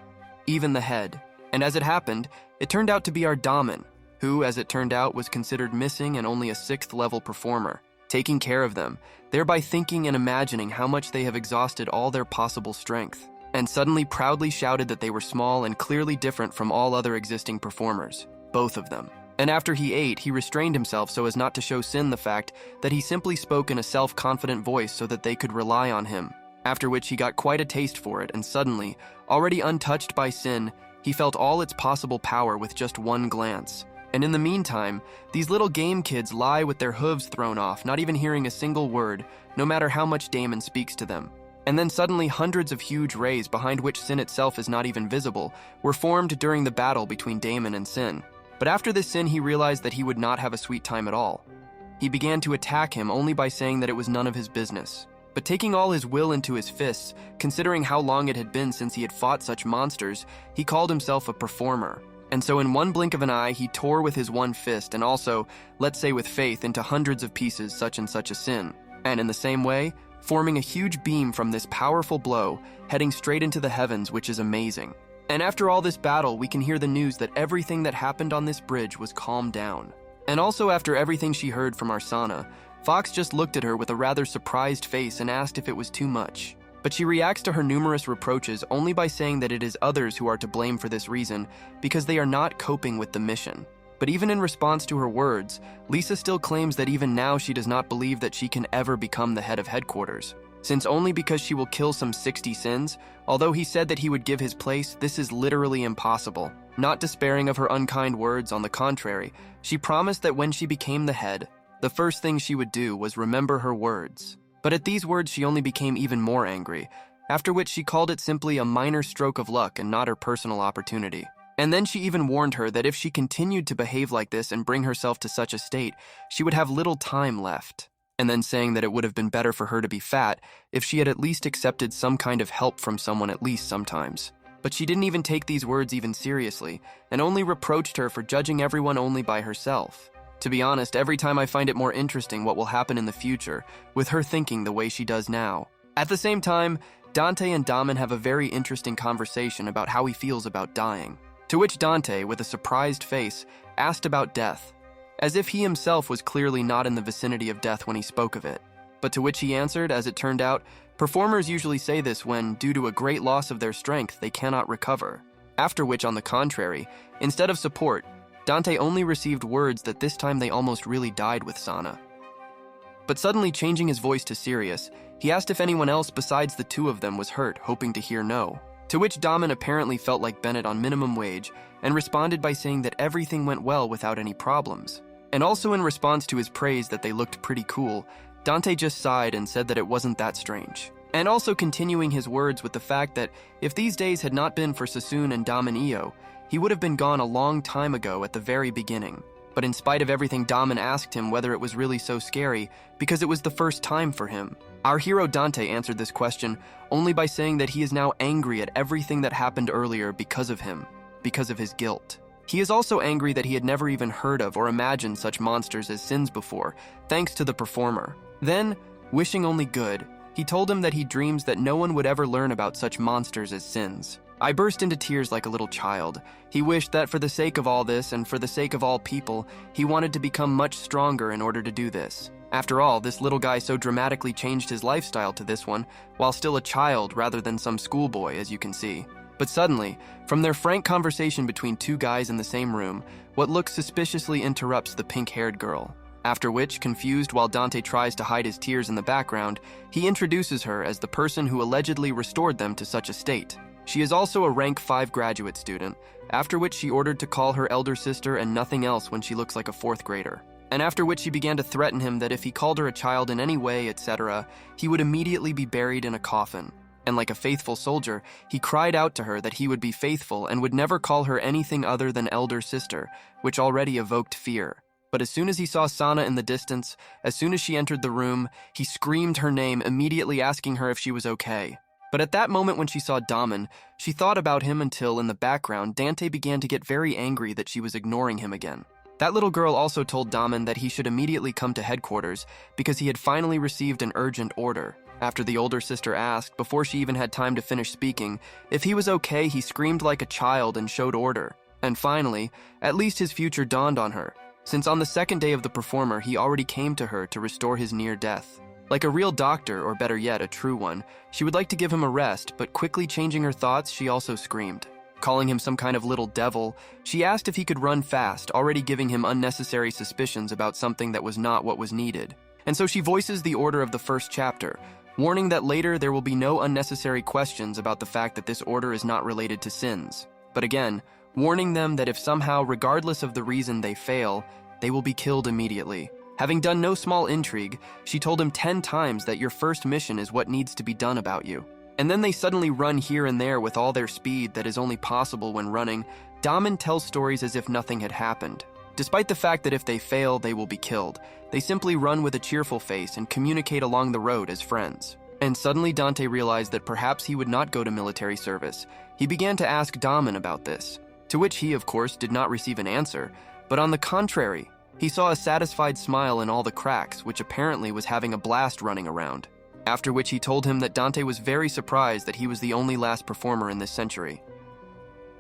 even the head. And as it happened, it turned out to be our Damon, who, as it turned out, was considered missing and only a 6th level performer, taking care of them, thereby thinking and imagining how much they have exhausted all their possible strength, and suddenly proudly shouted that they were small and clearly different from all other existing performers, both of them. And after he ate, he restrained himself so as not to show Sin the fact that he simply spoke in a self-confident voice so that they could rely on him, after which he got quite a taste for it, and suddenly, already untouched by Sin, he felt all its possible power with just one glance. And in the meantime, these little game kids lie with their hooves thrown off, not even hearing a single word, no matter how much Damon speaks to them. And then suddenly hundreds of huge rays, behind which Sin itself is not even visible, were formed during the battle between Damon and Sin. But after this sin, he realized that he would not have a sweet time at all. He began to attack him only by saying that it was none of his business. But taking all his will into his fists, considering how long it had been since he had fought such monsters, he called himself a performer. And so in one blink of an eye, he tore with his one fist and also, let's say with faith, into hundreds of pieces such and such a sin. And in the same way, forming a huge beam from this powerful blow, heading straight into the heavens, which is amazing. And after all this battle, we can hear the news that everything that happened on this bridge was calmed down. And also after everything she heard from Susanna, Fox just looked at her with a rather surprised face and asked if it was too much. But she reacts to her numerous reproaches only by saying that it is others who are to blame for this reason because they are not coping with the mission. But even in response to her words, Lisa still claims that even now she does not believe that she can ever become the head of headquarters, since only because she will kill some 60 sins, although he said that he would give his place, this is literally impossible. Not despairing of her unkind words, on the contrary, she promised that when she became the head, the first thing she would do was remember her words. But at these words she only became even more angry, after which she called it simply a minor stroke of luck and not her personal opportunity. And then she even warned her that if she continued to behave like this and bring herself to such a state, she would have little time left. And then saying that it would have been better for her to be fat if she had at least accepted some kind of help from someone at least sometimes. But she didn't even take these words even seriously, and only reproached her for judging everyone only by herself. To be honest, every time I find it more interesting what will happen in the future, with her thinking the way she does now. At the same time, Dante and Damon have a very interesting conversation about how he feels about dying. To which Dante, with a surprised face, asked about death, as if he himself was clearly not in the vicinity of death when he spoke of it. But to which he answered, as it turned out, performers usually say this when, due to a great loss of their strength, they cannot recover. After which, on the contrary, instead of support, Dante only received words that this time they almost really died with Sana. But suddenly changing his voice to serious, he asked if anyone else besides the two of them was hurt, hoping to hear no. To which Damon apparently felt like Bennett on minimum wage and responded by saying that everything went well without any problems. And also in response to his praise that they looked pretty cool, Dante just sighed and said that it wasn't that strange. And also continuing his words with the fact that if these days had not been for Sassoon and Damon Io, he would have been gone a long time ago at the very beginning. But in spite of everything, Damon asked him whether it was really so scary because it was the first time for him. Our hero Dante answered this question only by saying that he is now angry at everything that happened earlier because of him, because of his guilt. He is also angry that he had never even heard of or imagined such monsters as sins before, thanks to the performer. Then, wishing only good, he told him that he dreams that no one would ever learn about such monsters as sins. I burst into tears like a little child. He wished that for the sake of all this and for the sake of all people, he wanted to become much stronger in order to do this. After all, this little guy so dramatically changed his lifestyle to this one, while still a child rather than some schoolboy, as you can see. But suddenly, from their frank conversation between two guys in the same room, what looks suspiciously interrupts the pink-haired girl. After which, confused while Dante tries to hide his tears in the background, he introduces her as the person who allegedly restored them to such a state. She is also a rank 5 graduate student, after which she ordered to call her elder sister and nothing else when she looks like a 4th grader. And after which she began to threaten him that if he called her a child in any way, etc., he would immediately be buried in a coffin. And like a faithful soldier, he cried out to her that he would be faithful and would never call her anything other than elder sister, which already evoked fear. But as soon as he saw Sana in the distance, as soon as she entered the room, he screamed her name, immediately asking her if she was okay. But at that moment when she saw Damon, she thought about him until, in the background, Dante began to get very angry that she was ignoring him again. That little girl also told Damon that he should immediately come to headquarters because he had finally received an urgent order. After the older sister asked, before she even had time to finish speaking, if he was okay, he screamed like a child and showed order. And finally, at least his future dawned on her, since on the second day of the performer, he already came to her to restore his near death. Like a real doctor, or better yet, a true one, she would like to give him a rest, but quickly changing her thoughts, she also screamed. Calling him some kind of little devil, she asked if he could run fast, already giving him unnecessary suspicions about something that was not what was needed. And so she voices the order of the first chapter, warning that later there will be no unnecessary questions about the fact that this order is not related to sins. But again, warning them that if somehow, regardless of the reason they fail, they will be killed immediately. Having done no small intrigue, she told him 10 times that your first mission is what needs to be done about you. And then they suddenly run here and there with all their speed that is only possible when running, Damon tells stories as if nothing had happened. Despite the fact that if they fail, they will be killed, they simply run with a cheerful face and communicate along the road as friends. And suddenly Dante realized that perhaps he would not go to military service. He began to ask Damon about this, to which he, of course, did not receive an answer, but on the contrary, he saw a satisfied smile in all the cracks, which apparently was having a blast running around. After which he told him that Dante was very surprised that he was the only last performer in this century.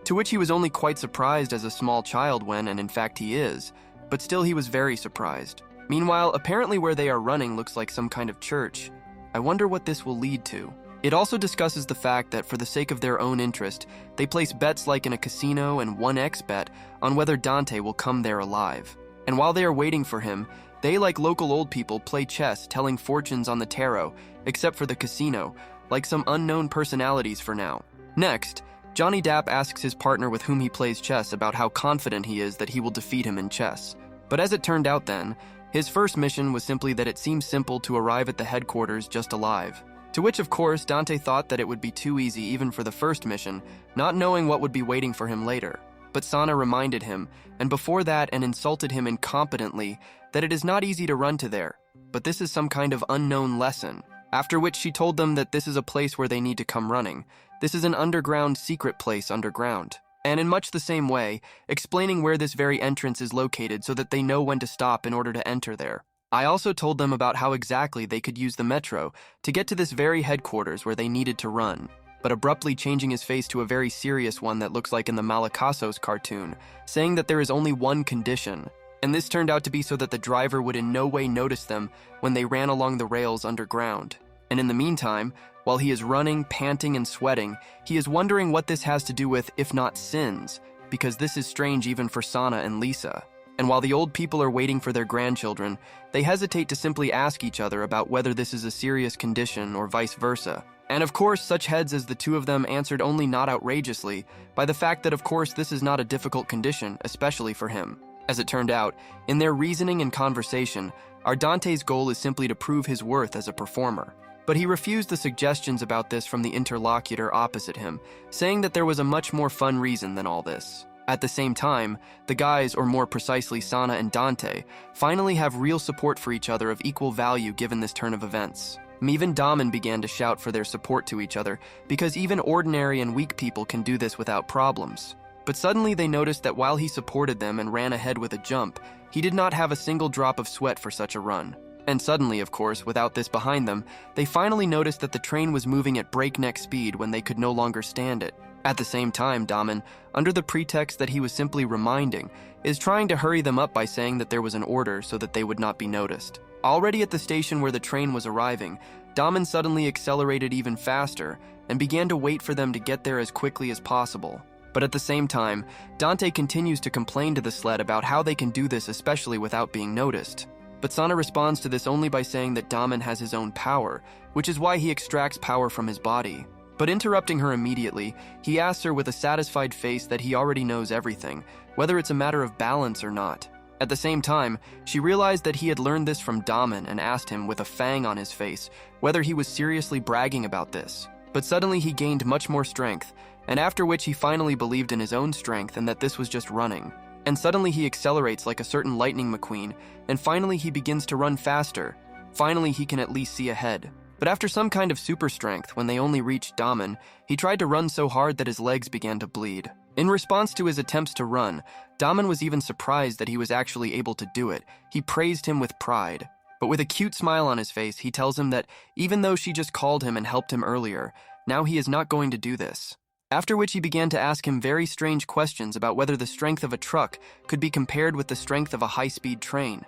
To which he was only quite surprised as a small child when, and in fact he is, but still he was very surprised. Meanwhile, apparently where they are running looks like some kind of church. I wonder what this will lead to. It also discusses the fact that for the sake of their own interest, they place bets like in a casino and 1x bet on whether Dante will come there alive. And while they are waiting for him, they, like local old people, play chess, telling fortunes on the tarot, except for the casino, like some unknown personalities for now. Next, Johnny Depp asks his partner with whom he plays chess about how confident he is that he will defeat him in chess. But as it turned out then, his first mission was simply that it seemed simple to arrive at the headquarters just alive. To which, of course, Dante thought that it would be too easy even for the first mission, not knowing what would be waiting for him later. But Sana reminded him, and before that and insulted him incompetently, that it is not easy to run to there, but this is some kind of unknown lesson. After which she told them that this is a place where they need to come running. This is an underground secret place underground. And in much the same way, explaining where this very entrance is located so that they know when to stop in order to enter there. I also told them about how exactly they could use the metro to get to this very headquarters where they needed to run, but abruptly changing his face to a very serious one that looks like in the Malacasos cartoon, saying that there is only one condition, and this turned out to be so that the driver would in no way notice them when they ran along the rails underground. And in the meantime, while he is running, panting, and sweating, he is wondering what this has to do with, if not sins, because this is strange even for Sana and Lisa. And while the old people are waiting for their grandchildren, they hesitate to simply ask each other about whether this is a serious condition or vice versa. And of course, such heads as the two of them answered only not outrageously by the fact that of course this is not a difficult condition, especially for him. As it turned out, in their reasoning and conversation, our Dante's goal is simply to prove his worth as a performer. But he refused the suggestions about this from the interlocutor opposite him, saying that there was a much more fun reason than all this. At the same time, the guys, or more precisely Sana and Dante, finally have real support for each other of equal value given this turn of events. Even Damon began to shout for their support to each other, because even ordinary and weak people can do this without problems. But suddenly they noticed that while he supported them and ran ahead with a jump, he did not have a single drop of sweat for such a run. And suddenly, of course, without this behind them, they finally noticed that the train was moving at breakneck speed when they could no longer stand it. At the same time, Damon, under the pretext that he was simply reminding, is trying to hurry them up by saying that there was an order so that they would not be noticed. Already at the station where the train was arriving, Damon suddenly accelerated even faster and began to wait for them to get there as quickly as possible. But at the same time, Dante continues to complain to the sled about how they can do this especially without being noticed. But Sana responds to this only by saying that Damon has his own power, which is why he extracts power from his body. But interrupting her immediately, he asks her with a satisfied face that he already knows everything, whether it's a matter of balance or not. At the same time, she realized that he had learned this from Damon and asked him with a fang on his face whether he was seriously bragging about this. But suddenly he gained much more strength, and after which he finally believed in his own strength and that this was just running. And suddenly he accelerates like a certain Lightning McQueen, and finally he begins to run faster. Finally he can at least see ahead. But after some kind of super strength, when they only reached Damon, he tried to run so hard that his legs began to bleed. In response to his attempts to run, Damon was even surprised that he was actually able to do it. He praised him with pride. But with a cute smile on his face, he tells him that even though she just called him and helped him earlier, now he is not going to do this. After which he began to ask him very strange questions about whether the strength of a truck could be compared with the strength of a high-speed train.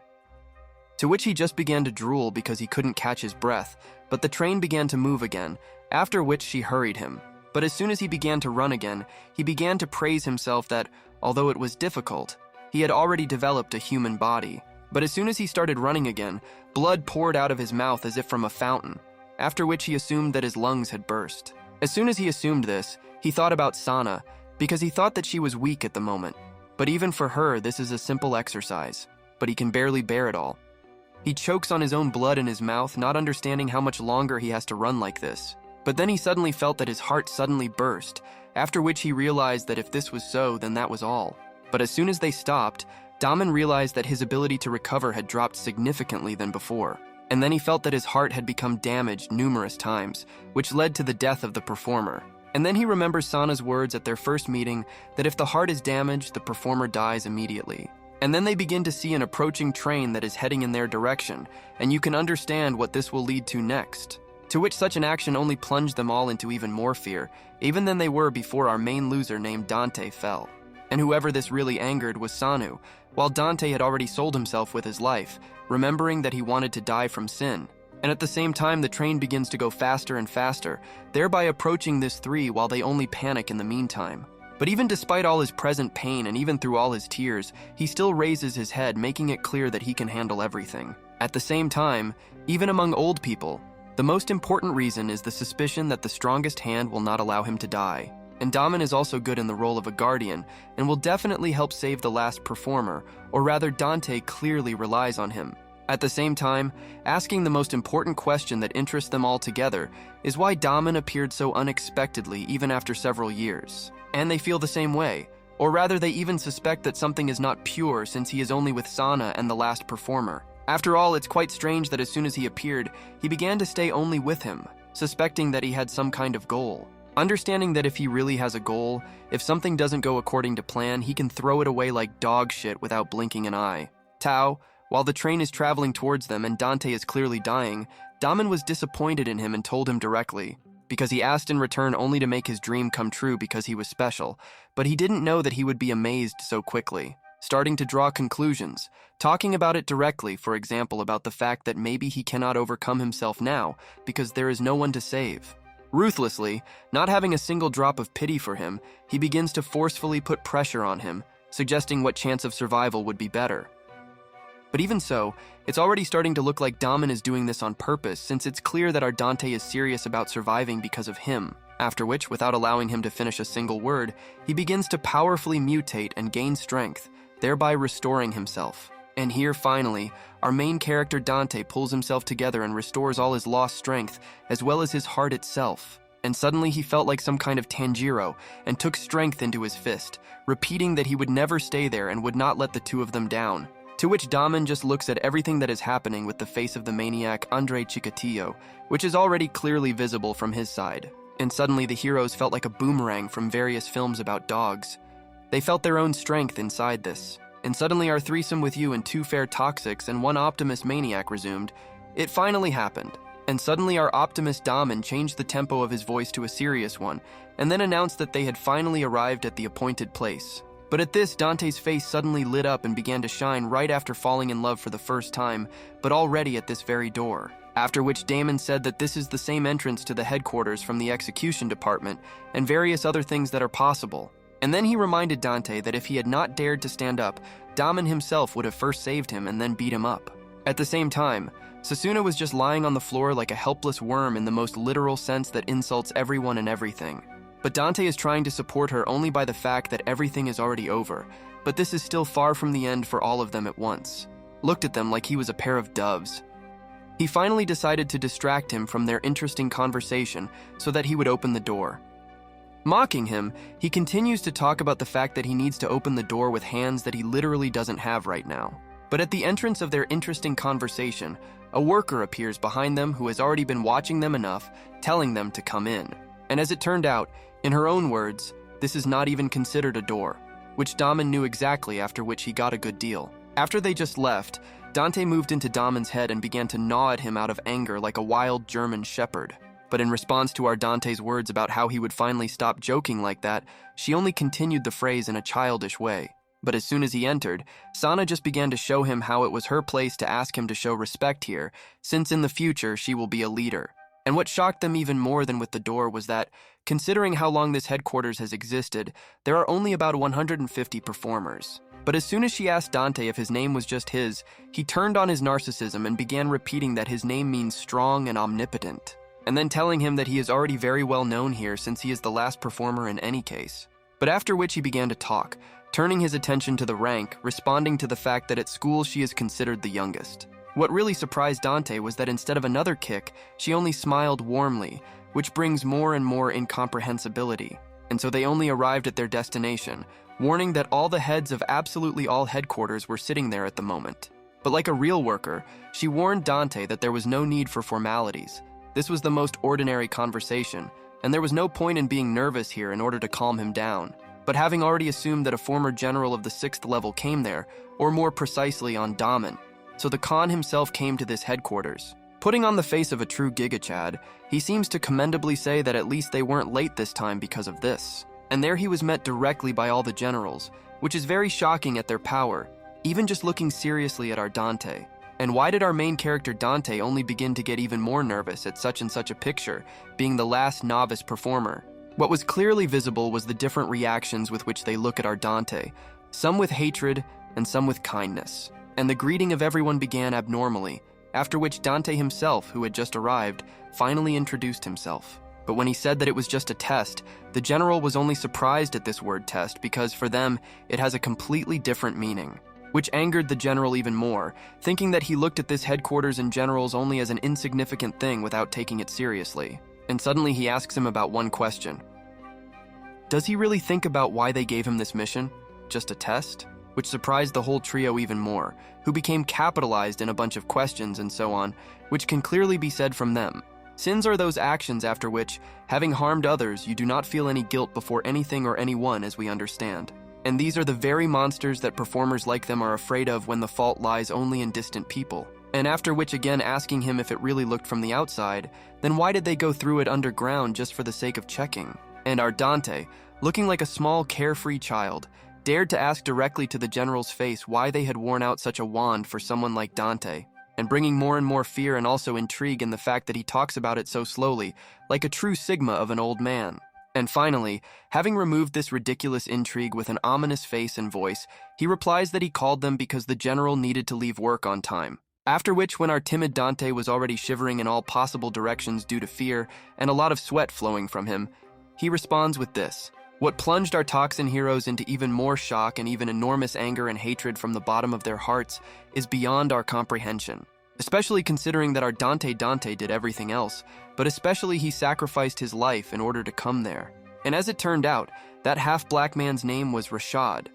To which he just began to drool because he couldn't catch his breath, but the train began to move again, after which she hurried him. But as soon as he began to run again, he began to praise himself that, although it was difficult, he had already developed a human body. But as soon as he started running again, blood poured out of his mouth as if from a fountain, after which he assumed that his lungs had burst. As soon as he assumed this, he thought about Sana, because he thought that she was weak at the moment. But even for her, this is a simple exercise, but he can barely bear it all. He chokes on his own blood in his mouth, not understanding how much longer he has to run like this. But then he suddenly felt that his heart suddenly burst, after which he realized that if this was so, then that was all. But as soon as they stopped, Damon realized that his ability to recover had dropped significantly than before. And then he felt that his heart had become damaged numerous times, which led to the death of the performer. And then he remembers Sana's words at their first meeting that if the heart is damaged, the performer dies immediately. And then they begin to see an approaching train that is heading in their direction, and you can understand what this will lead to next. To which such an action only plunged them all into even more fear, even than they were before our main loser named Dante fell. And whoever this really angered was Sanu, while Dante had already sold himself with his life, remembering that he wanted to die from sin. And at the same time, the train begins to go faster and faster, thereby approaching this three while they only panic in the meantime. But even despite all his present pain and even through all his tears, he still raises his head, making it clear that he can handle everything. At the same time, even among old people, the most important reason is the suspicion that the strongest hand will not allow him to die. And Damon is also good in the role of a guardian and will definitely help save the last performer, or rather Dante clearly relies on him. At the same time, asking the most important question that interests them all together is why Damon appeared so unexpectedly even after several years. And they feel the same way, or rather they even suspect that something is not pure since he is only with Sana and the last performer. After all, it's quite strange that as soon as he appeared, he began to stay only with him, suspecting that he had some kind of goal. Understanding that if he really has a goal, if something doesn't go according to plan, he can throw it away like dog shit without blinking an eye. Tao, while the train is traveling towards them and Dante is clearly dying, Damon was disappointed in him and told him directly, because he asked in return only to make his dream come true because he was special, but he didn't know that he would be amazed so quickly. Starting to draw conclusions, talking about it directly, for example, about the fact that maybe he cannot overcome himself now because there is no one to save. Ruthlessly, not having a single drop of pity for him, he begins to forcefully put pressure on him, suggesting what chance of survival would be better. But even so, it's already starting to look like Damon is doing this on purpose, since it's clear that our Dante is serious about surviving because of him, after which, without allowing him to finish a single word, he begins to powerfully mutate and gain strength, thereby restoring himself. And here, finally, our main character Dante pulls himself together and restores all his lost strength, as well as his heart itself. And suddenly he felt like some kind of Tanjiro, and took strength into his fist, repeating that he would never stay there and would not let the two of them down. To which Damon just looks at everything that is happening with the face of the maniac Andre Chicatillo, which is already clearly visible from his side. And suddenly the heroes felt like a boomerang from various films about dogs. They felt their own strength inside this. And suddenly our threesome with you and two fair toxics and one optimist maniac resumed. It finally happened. And suddenly our optimist Damon changed the tempo of his voice to a serious one, and then announced that they had finally arrived at the appointed place. But at this, Dante's face suddenly lit up and began to shine right after falling in love for the first time, but already at this very door. After which Damon said that this is the same entrance to the headquarters from the execution department, and various other things that are possible. And then he reminded Dante that if he had not dared to stand up, Damon himself would have first saved him and then beat him up. At the same time, Susanna was just lying on the floor like a helpless worm in the most literal sense that insults everyone and everything. But Dante is trying to support her only by the fact that everything is already over, but this is still far from the end for all of them at once. Looked at them like he was a pair of doves. He finally decided to distract him from their interesting conversation so that he would open the door. Mocking him, he continues to talk about the fact that he needs to open the door with hands that he literally doesn't have right now. But at the entrance of their interesting conversation, a worker appears behind them who has already been watching them enough, telling them to come in. And as it turned out, in her own words, this is not even considered a door, which Damon knew exactly, after which he got a good deal. After they just left, Dante moved into Damon's head and began to gnaw at him out of anger like a wild German shepherd. But in response to our Dante's words about how he would finally stop joking like that, she only continued the phrase in a childish way. But as soon as he entered, Sana just began to show him how it was her place to ask him to show respect here, since in the future she will be a leader. And what shocked them even more than with the door was that, considering how long this headquarters has existed, there are only about 150 performers. But as soon as she asked Dante if his name was just his, he turned on his narcissism and began repeating that his name means strong and omnipotent, and then telling him that he is already very well known here since he is the last performer in any case. But after which he began to talk, turning his attention to the rank, responding to the fact that at school she is considered the youngest. What really surprised Dante was that instead of another kick, she only smiled warmly, which brings more and more incomprehensibility. and so they only arrived at their destination, warning that all the heads of absolutely all headquarters were sitting there at the moment. But like a real worker, she warned Dante that there was no need for formalities. This was the most ordinary conversation, and there was no point in being nervous here in order to calm him down. But having already assumed that a former general of the 6th level came there, or more precisely on Damon, so the Khan himself came to this headquarters. Putting on the face of a true Giga-Chad, he seems to commendably say that at least they weren't late this time because of this. And there he was met directly by all the generals, which is very shocking at their power, even just looking seriously at our Dante. And why did our main character Dante only begin to get even more nervous at such and such a picture, being the last novice performer? What was clearly visible was the different reactions with which they look at our Dante, some with hatred and some with kindness. And the greeting of everyone began abnormally, after which Dante himself, who had just arrived, finally introduced himself. But when he said that it was just a test, the general was only surprised at this word test because for them, it has a completely different meaning, which angered the general even more, thinking that he looked at this headquarters and generals only as an insignificant thing without taking it seriously. And suddenly he asks him about one question. Does he really think about why they gave him this mission? Just a test? Which surprised the whole trio even more, who became capitalized in a bunch of questions and so on, which can clearly be said from them. Sins are those actions after which, having harmed others, you do not feel any guilt before anything or anyone, as we understand. And these are the very monsters that performers like them are afraid of when the fault lies only in distant people. And after which again asking him if it really looked from the outside, then why did they go through it underground just for the sake of checking? And our Dante, looking like a small carefree child, dared to ask directly to the general's face why they had worn out such a wand for someone like Dante, and bringing more and more fear and also intrigue in the fact that he talks about it so slowly, like a true Sigma of an old man. And finally, having removed this ridiculous intrigue with an ominous face and voice, he replies that he called them because the general needed to leave work on time. After which, when our timid Dante was already shivering in all possible directions due to fear and a lot of sweat flowing from him, he responds with this. What plunged our toxin heroes into even more shock and even enormous anger and hatred from the bottom of their hearts is beyond our comprehension. Especially considering that our Dante did everything else, but especially he sacrificed his life in order to come there. And as it turned out, that half-black man's name was Rashad.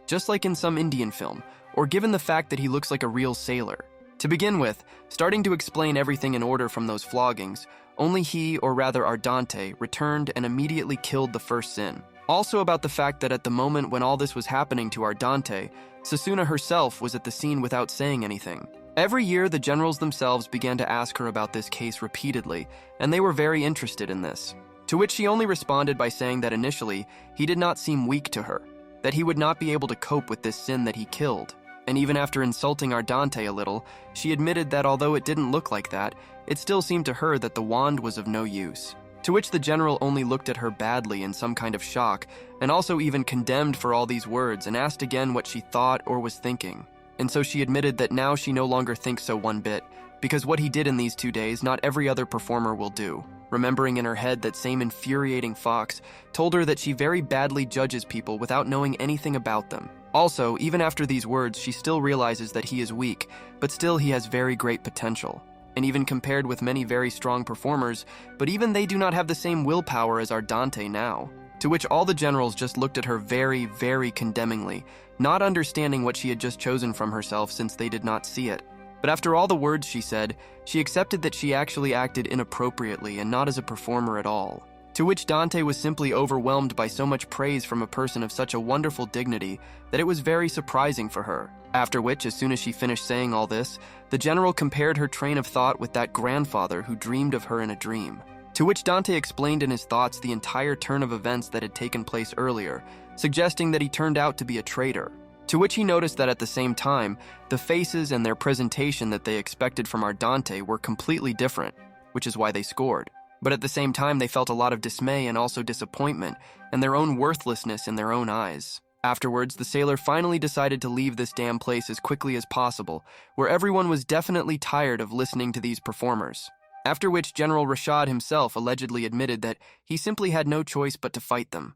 Just like in some Indian film, or given the fact that he looks like a real sailor. To begin with, starting to explain everything in order from those floggings, only he, or rather our Dante, returned and immediately killed the first sin. Also about the fact that at the moment when all this was happening to our Dante, Susanna herself was at the scene without saying anything. Every year, the generals themselves began to ask her about this case repeatedly, and they were very interested in this. To which she only responded by saying that initially, he did not seem weak to her, that he would not be able to cope with this sin that he killed. And even after insulting our Dante a little, she admitted that although it didn't look like that, it still seemed to her that the wand was of no use. To which the general only looked at her badly in some kind of shock, and also even condemned for all these words and asked again what she thought or was thinking. And so she admitted that now she no longer thinks so one bit, because what he did in these 2 days not every other performer will do, remembering in her head that same infuriating fox told her that she very badly judges people without knowing anything about them. Also, even after these words, she still realizes that he is weak, but still he has very great potential. And even compared with many very strong performers, but even they do not have the same willpower as our Dante now. To which all the generals just looked at her very, very condemningly, not understanding what she had just chosen from herself since they did not see it. But after all the words she said, she accepted that she actually acted inappropriately and not as a performer at all. To which Dante was simply overwhelmed by so much praise from a person of such a wonderful dignity that it was very surprising for her. After which, as soon as she finished saying all this, the general compared her train of thought with that grandfather who dreamed of her in a dream. To which Dante explained in his thoughts the entire turn of events that had taken place earlier, suggesting that he turned out to be a traitor. To which he noticed that at the same time, the faces and their presentation that they expected from our Dante were completely different, which is why they scored. But at the same time, they felt a lot of dismay and also disappointment, and their own worthlessness in their own eyes. Afterwards, the sailor finally decided to leave this damn place as quickly as possible, where everyone was definitely tired of listening to these performers. After which General Rashad himself allegedly admitted that he simply had no choice but to fight them.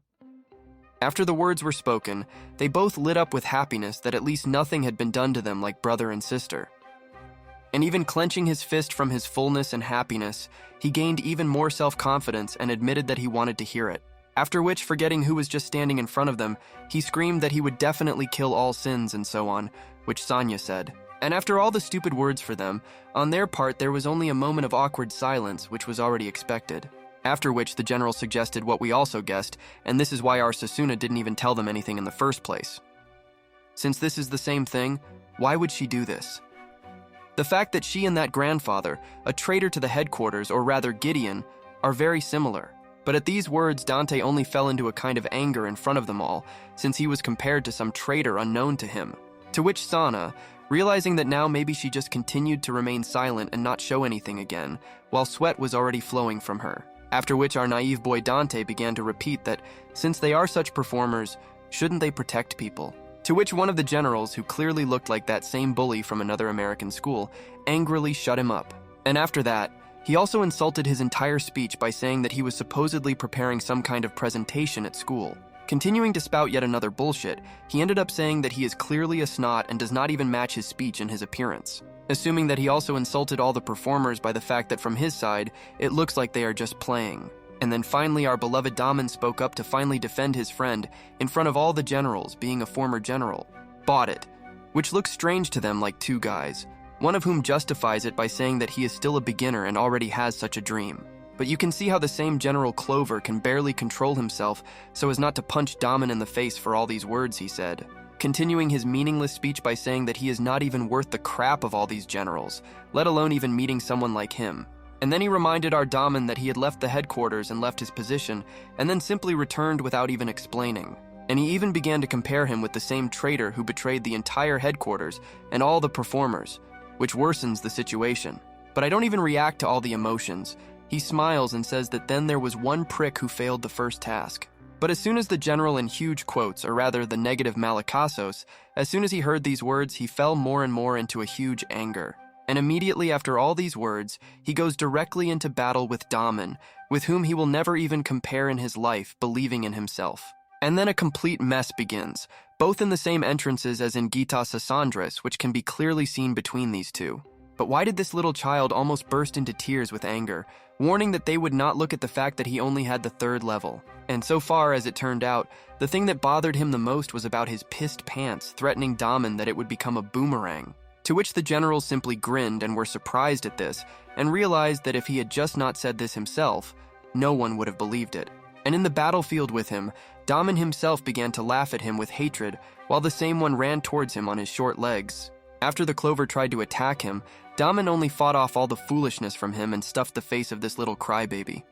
After the words were spoken, they both lit up with happiness that at least nothing had been done to them like brother and sister. And even clenching his fist from his fullness and happiness, he gained even more self-confidence and admitted that he wanted to hear it. After which, forgetting who was just standing in front of them, he screamed that he would definitely kill all sins and so on, which Sonya said. And after all the stupid words for them, on their part there was only a moment of awkward silence, which was already expected. After which the general suggested what we also guessed, and this is why our Susanna didn't even tell them anything in the first place. Since this is the same thing, why would she do this? The fact that she and that grandfather, a traitor to the headquarters, or rather Gideon, are very similar. But at these words, Dante only fell into a kind of anger in front of them all, since he was compared to some traitor unknown to him. To which Sana, realizing that now maybe she just continued to remain silent and not show anything again, while sweat was already flowing from her. After which our naive boy Dante began to repeat that, since they are such performers, shouldn't they protect people? To which one of the generals, who clearly looked like that same bully from another American school, angrily shut him up. And after that, he also insulted his entire speech by saying that he was supposedly preparing some kind of presentation at school. Continuing to spout yet another bullshit, he ended up saying that he is clearly a snot and does not even match his speech and his appearance. Assuming that he also insulted all the performers by the fact that from his side, it looks like they are just playing. And then finally our beloved Damon spoke up to finally defend his friend in front of all the generals, being a former general. Bought it, which looks strange to them like two guys, one of whom justifies it by saying that he is still a beginner and already has such a dream. But you can see how the same General Clover can barely control himself so as not to punch Damon in the face for all these words he said, continuing his meaningless speech by saying that he is not even worth the crap of all these generals, let alone even meeting someone like him. And then he reminded our Damon that he had left the headquarters and left his position, and then simply returned without even explaining. And he even began to compare him with the same traitor who betrayed the entire headquarters and all the performers, which worsens the situation. But I don't even react to all the emotions. He smiles and says that then there was one prick who failed the first task. But as soon as the general in huge quotes, or rather the negative malakasos, as soon as he heard these words, he fell more and more into a huge anger. And immediately after all these words, he goes directly into battle with Damon, with whom he will never even compare in his life, believing in himself. And then a complete mess begins, both in the same entrances as in Gita Sassandras, which can be clearly seen between these two. But why did this little child almost burst into tears with anger, warning that they would not look at the fact that he only had the 3rd level? And so far as it turned out, the thing that bothered him the most was about his pissed pants, threatening Damon that it would become a boomerang. To which the generals simply grinned and were surprised at this, and realized that if he had just not said this himself, no one would have believed it. And in the battlefield with him, Damon himself began to laugh at him with hatred, while the same one ran towards him on his short legs. After the Clover tried to attack him, Damon only fought off all the foolishness from him and stuffed the face of this little crybaby.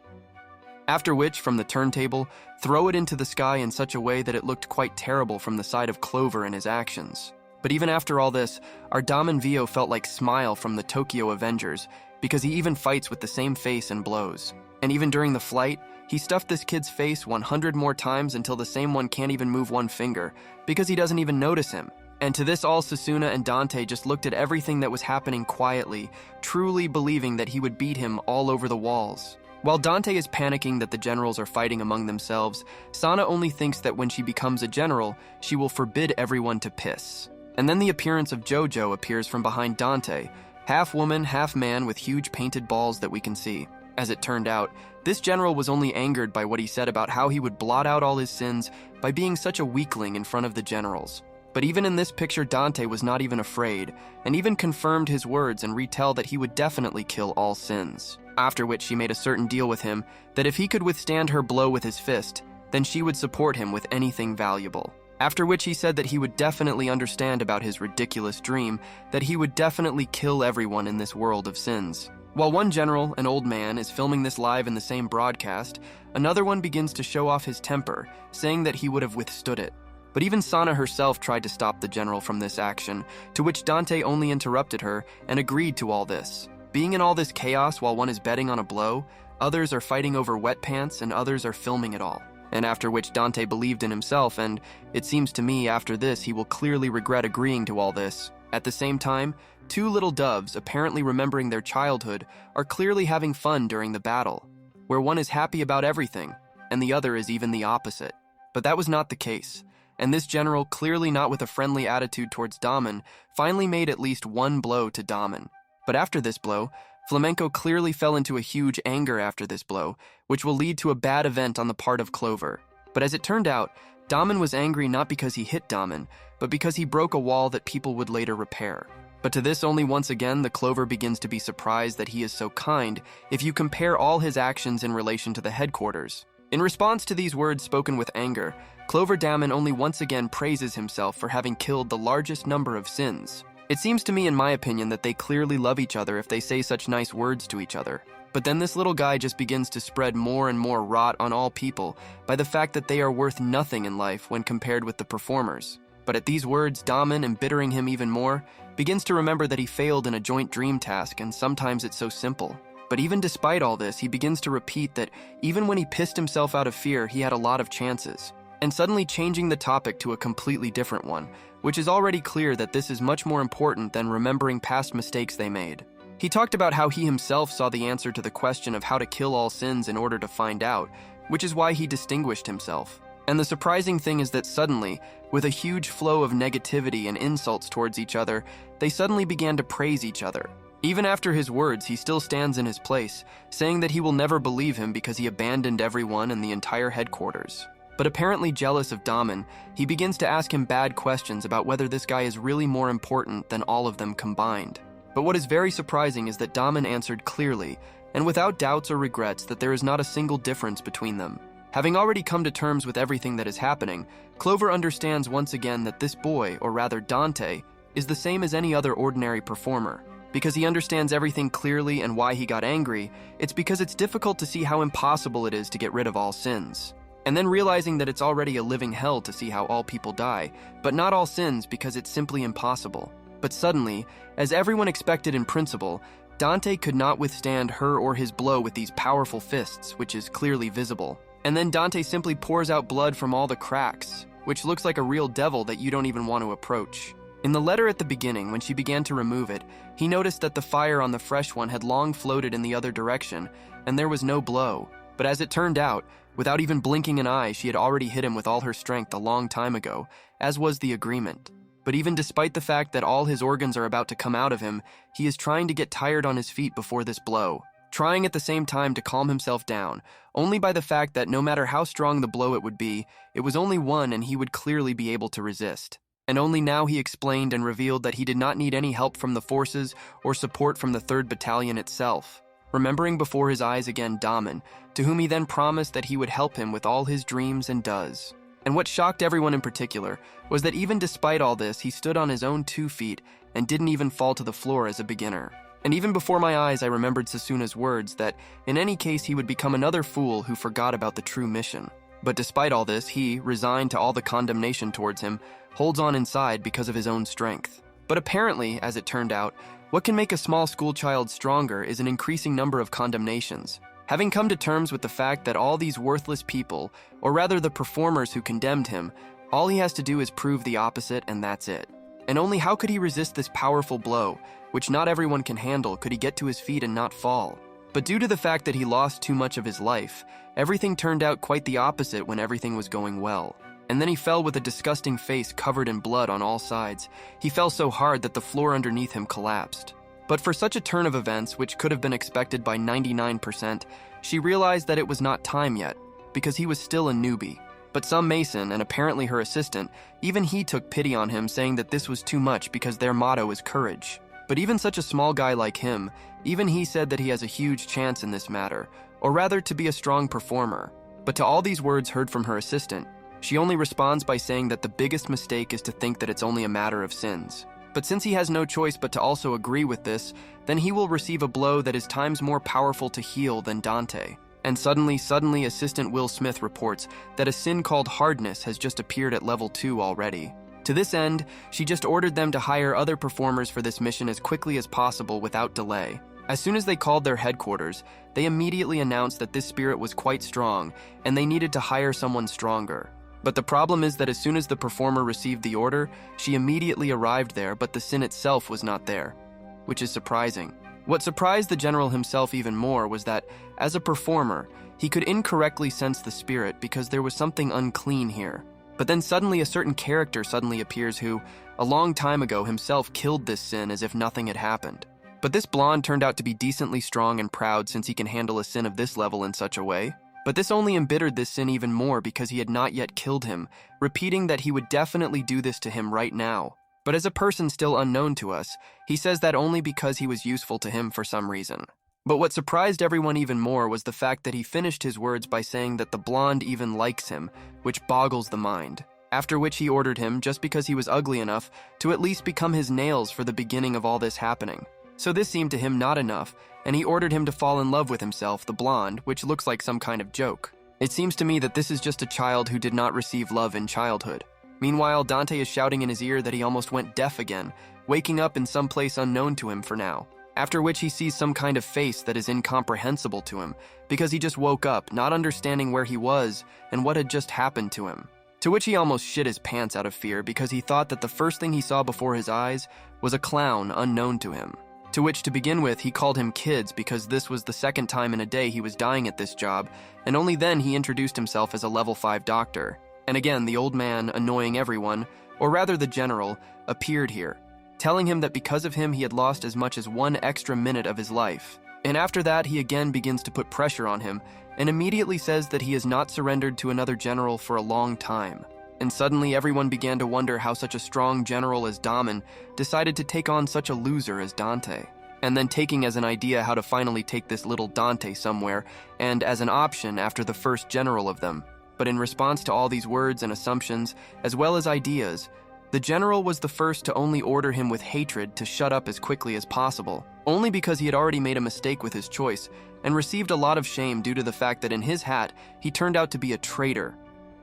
After which, from the turntable, throw it into the sky in such a way that it looked quite terrible from the side of Clover and his actions. But even after all this, our Damon Vio felt like Smile from the Tokyo Avengers, because he even fights with the same face and blows. And even during the flight, he stuffed this kid's face 100 more times until the same one can't even move one finger, because he doesn't even notice him. And to this all Susanna and Dante just looked at everything that was happening quietly, truly believing that he would beat him all over the walls. While Dante is panicking that the generals are fighting among themselves, Sana only thinks that when she becomes a general, she will forbid everyone to piss. And then the appearance of Jojo appears from behind Dante, half woman, half man with huge painted balls that we can see. As it turned out, this general was only angered by what he said about how he would blot out all his sins by being such a weakling in front of the generals. But even in this picture, Dante was not even afraid, and even confirmed his words and retell that he would definitely kill all sins. After which she made a certain deal with him that if he could withstand her blow with his fist, then she would support him with anything valuable. After which he said that he would definitely understand about his ridiculous dream, that he would definitely kill everyone in this world of sins. While one general, an old man, is filming this live in the same broadcast, another one begins to show off his temper, saying that he would have withstood it. But even Sana herself tried to stop the general from this action, to which Dante only interrupted her and agreed to all this. Being in all this chaos while one is betting on a blow, others are fighting over wet pants and others are filming it all. And after which Dante believed in himself, and it seems to me after this he will clearly regret agreeing to all this. At the same time, 2 little doves, apparently remembering their childhood, are clearly having fun during the battle, where one is happy about everything, and the other is even the opposite. But that was not the case, and this general, clearly not with a friendly attitude towards Damon, finally made at least one blow to Damon. But after this blow, Flamenco clearly fell into a huge anger after this blow, which will lead to a bad event on the part of Clover. But as it turned out, Damon was angry not because he hit Damon, but because he broke a wall that people would later repair. But to this only once again the Clover begins to be surprised that he is so kind if you compare all his actions in relation to the headquarters. In response to these words spoken with anger, Clover Damon only once again praises himself for having killed the largest number of sins. It seems to me, in my opinion, that they clearly love each other if they say such nice words to each other. But then this little guy just begins to spread more and more rot on all people by the fact that they are worth nothing in life when compared with the performers. But at these words, Damon, embittering him even more, begins to remember that he failed in a joint dream task, and sometimes it's so simple. But even despite all this, he begins to repeat that even when he pissed himself out of fear, he had a lot of chances. And suddenly changing the topic to a completely different one, which is already clear that this is much more important than remembering past mistakes they made. He talked about how he himself saw the answer to the question of how to kill all sins in order to find out, which is why he distinguished himself. And the surprising thing is that suddenly, with a huge flow of negativity and insults towards each other, they suddenly began to praise each other. Even after his words, he still stands in his place, saying that he will never believe him because he abandoned everyone in the entire headquarters. But apparently jealous of Damon, he begins to ask him bad questions about whether this guy is really more important than all of them combined. But what is very surprising is that Damon answered clearly, and without doubts or regrets, that there is not a single difference between them. Having already come to terms with everything that is happening, Clover understands once again that this boy, or rather Dante, is the same as any other ordinary performer. Because he understands everything clearly and why he got angry, it's because it's difficult to see how impossible it is to get rid of all sins. And then realizing that it's already a living hell to see how all people die, but not all sins because it's simply impossible. But suddenly, as everyone expected in principle, Dante could not withstand her or his blow with these powerful fists, which is clearly visible. And then Dante simply pours out blood from all the cracks, which looks like a real devil that you don't even want to approach. In the letter at the beginning, when she began to remove it, he noticed that the fire on the fresh one had long floated in the other direction, and there was no blow. But as it turned out, without even blinking an eye, she had already hit him with all her strength a long time ago, as was the agreement. But even despite the fact that all his organs are about to come out of him, he is trying to get tired on his feet before this blow, trying at the same time to calm himself down, only by the fact that no matter how strong the blow it would be, it was only one and he would clearly be able to resist. And only now he explained and revealed that he did not need any help from the forces or support from the 3rd Battalion itself. Remembering before his eyes again Damon, to whom he then promised that he would help him with all his dreams and does. And what shocked everyone in particular was that even despite all this, he stood on his own 2 feet and didn't even fall to the floor as a beginner. And even before my eyes, I remembered Susanna's words that in any case he would become another fool who forgot about the true mission. But despite all this, he, resigned to all the condemnation towards him, holds on inside because of his own strength. But apparently, as it turned out, what can make a small school child stronger is an increasing number of condemnations. Having come to terms with the fact that all these worthless people, or rather the performers who condemned him, all he has to do is prove the opposite and that's it. And only how could he resist this powerful blow, which not everyone can handle, could he get to his feet and not fall? But due to the fact that he lost too much of his life, everything turned out quite the opposite when everything was going well. And then he fell with a disgusting face covered in blood on all sides. He fell so hard that the floor underneath him collapsed. But for such a turn of events, which could have been expected by 99%, she realized that it was not time yet, because he was still a newbie. But some Mason, and apparently her assistant, even he took pity on him, saying that this was too much because their motto is courage. But even such a small guy like him, even he said that he has a huge chance in this matter, or rather to be a strong performer. But to all these words heard from her assistant, she only responds by saying that the biggest mistake is to think that it's only a matter of sins. But since he has no choice but to also agree with this, then he will receive a blow that is times more powerful to heal than Dante. And suddenly, Assistant Will Smith reports that a sin called Hardness has just appeared at level 2 already. To this end, she just ordered them to hire other performers for this mission as quickly as possible without delay. As soon as they called their headquarters, they immediately announced that this spirit was quite strong and they needed to hire someone stronger. But the problem is that as soon as the performer received the order, she immediately arrived there, but the sin itself was not there, which is surprising. What surprised the general himself even more was that, as a performer, he could incorrectly sense the spirit because there was something unclean here. But then suddenly a certain character suddenly appears who, a long time ago himself killed this sin as if nothing had happened. But this blonde turned out to be decently strong and proud since he can handle a sin of this level in such a way. But this only embittered this sin even more because he had not yet killed him, repeating that he would definitely do this to him right now. But as a person still unknown to us, he says that only because he was useful to him for some reason. But what surprised everyone even more was the fact that he finished his words by saying that the blonde even likes him, which boggles the mind. After which he ordered him, just because he was ugly enough, to at least become his nails for the beginning of all this happening. So this seemed to him not enough, and he ordered him to fall in love with himself, the blonde, which looks like some kind of joke. It seems to me that this is just a child who did not receive love in childhood. Meanwhile, Dante is shouting in his ear that he almost went deaf again, waking up in some place unknown to him for now. After which he sees some kind of face that is incomprehensible to him, because he just woke up, not understanding where he was and what had just happened to him. To which he almost shit his pants out of fear because he thought that the first thing he saw before his eyes was a clown unknown to him. To which, to begin with, he called him kids because this was the second time in a day he was dying at this job, and only then he introduced himself as a level 5 doctor. And again, the old man, annoying everyone, or rather the general, appeared here, telling him that because of him he had lost as much as 1 extra minute of his life. And after that, he again begins to put pressure on him, and immediately says that he has not surrendered to another general for a long time. And suddenly everyone began to wonder how such a strong general as Damon decided to take on such a loser as Dante. And then taking as an idea how to finally take this little Dante somewhere, and as an option after the first general of them. But in response to all these words and assumptions, as well as ideas, the general was the first to only order him with hatred to shut up as quickly as possible, only because he had already made a mistake with his choice, and received a lot of shame due to the fact that in his hat, he turned out to be a traitor,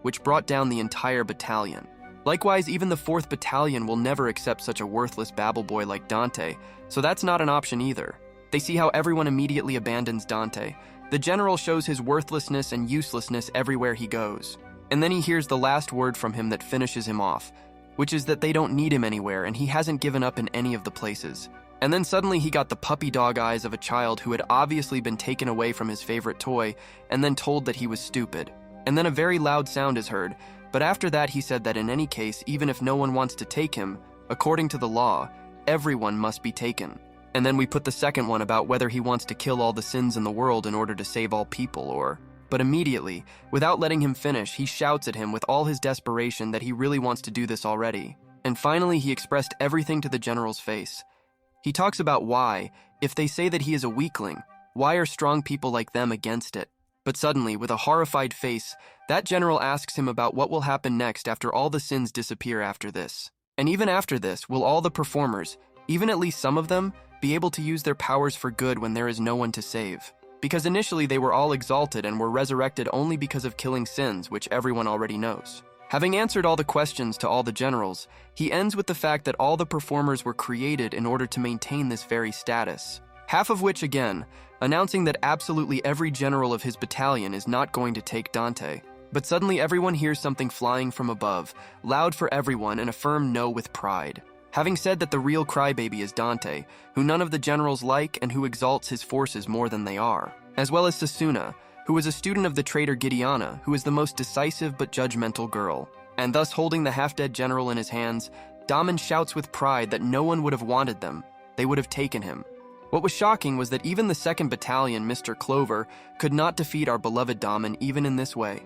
which brought down the entire battalion. Likewise, even the 4th Battalion will never accept such a worthless babble boy like Dante, so that's not an option either. They see how everyone immediately abandons Dante. The general shows his worthlessness and uselessness everywhere he goes. And then he hears the last word from him that finishes him off, which is that they don't need him anywhere and he hasn't given up in any of the places. And then suddenly he got the puppy dog eyes of a child who had obviously been taken away from his favorite toy and then told that he was stupid. And then a very loud sound is heard, but after that he said that in any case, even if no one wants to take him, according to the law, everyone must be taken. And then we put the second one about whether he wants to kill all the sins in the world in order to save all people, or... But immediately, without letting him finish, he shouts at him with all his desperation that he really wants to do this already. And finally, he expressed everything to the general's face. He talks about why, if they say that he is a weakling, why are strong people like them against it? But suddenly, with a horrified face, that general asks him about what will happen next after all the sins disappear after this. And even after this, will all the performers, even at least some of them, be able to use their powers for good when there is no one to save? Because initially they were all exalted and were resurrected only because of killing sins, which everyone already knows. Having answered all the questions to all the generals, he ends with the fact that all the performers were created in order to maintain this very status. Half of which, again, announcing that absolutely every general of his battalion is not going to take Dante. But suddenly everyone hears something flying from above, loud for everyone and a firm no with pride. Having said that the real crybaby is Dante, who none of the generals like and who exalts his forces more than they are, as well as Susanna, who is a student of the traitor Gideona, who is the most decisive but judgmental girl. And thus holding the half-dead general in his hands, Damon shouts with pride that no one would have wanted them, they would have taken him. What was shocking was that even the 2nd Battalion, Mr. Clover, could not defeat our beloved Damon even in this way.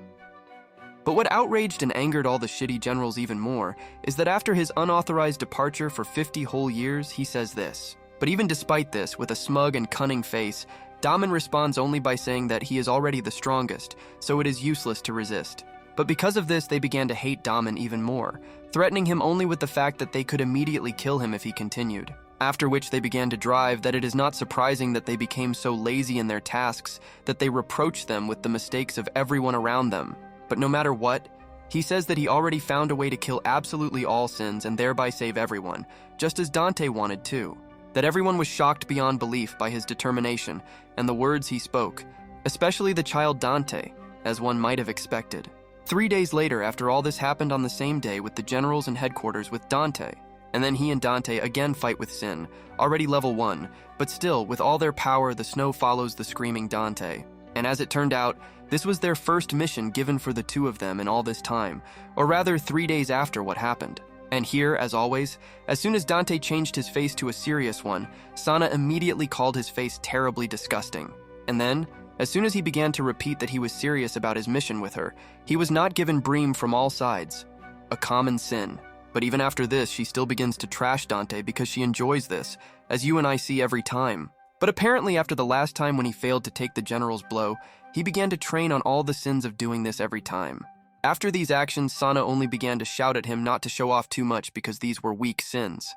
But what outraged and angered all the shitty generals even more is that after his unauthorized departure for 50 whole years, he says this. But even despite this, with a smug and cunning face, Damon responds only by saying that he is already the strongest, so it is useless to resist. But because of this, they began to hate Damon even more, threatening him only with the fact that they could immediately kill him if he continued. After which they began to drive that it is not surprising that they became so lazy in their tasks that they reproach them with the mistakes of everyone around them. But no matter what, he says that he already found a way to kill absolutely all sins and thereby save everyone, just as Dante wanted too. That everyone was shocked beyond belief by his determination and the words he spoke, especially the child Dante, as one might have expected. 3 days later, after all this happened on the same day with the generals and headquarters with Dante, and then he and Dante again fight with Sin, already level 1, but still, with all their power, the snow follows the screaming Dante. And as it turned out, this was their first mission given for the two of them in all this time, or rather 3 days after what happened. And here, as always, as soon as Dante changed his face to a serious one, Sana immediately called his face terribly disgusting. And then, as soon as he began to repeat that he was serious about his mission with her, he was not given bream from all sides. A common sin. But even after this, she still begins to trash Dante because she enjoys this, as you and I see every time. But apparently after the last time when he failed to take the general's blow, he began to train on all the sins of doing this every time. After these actions, Sana only began to shout at him not to show off too much because these were weak sins.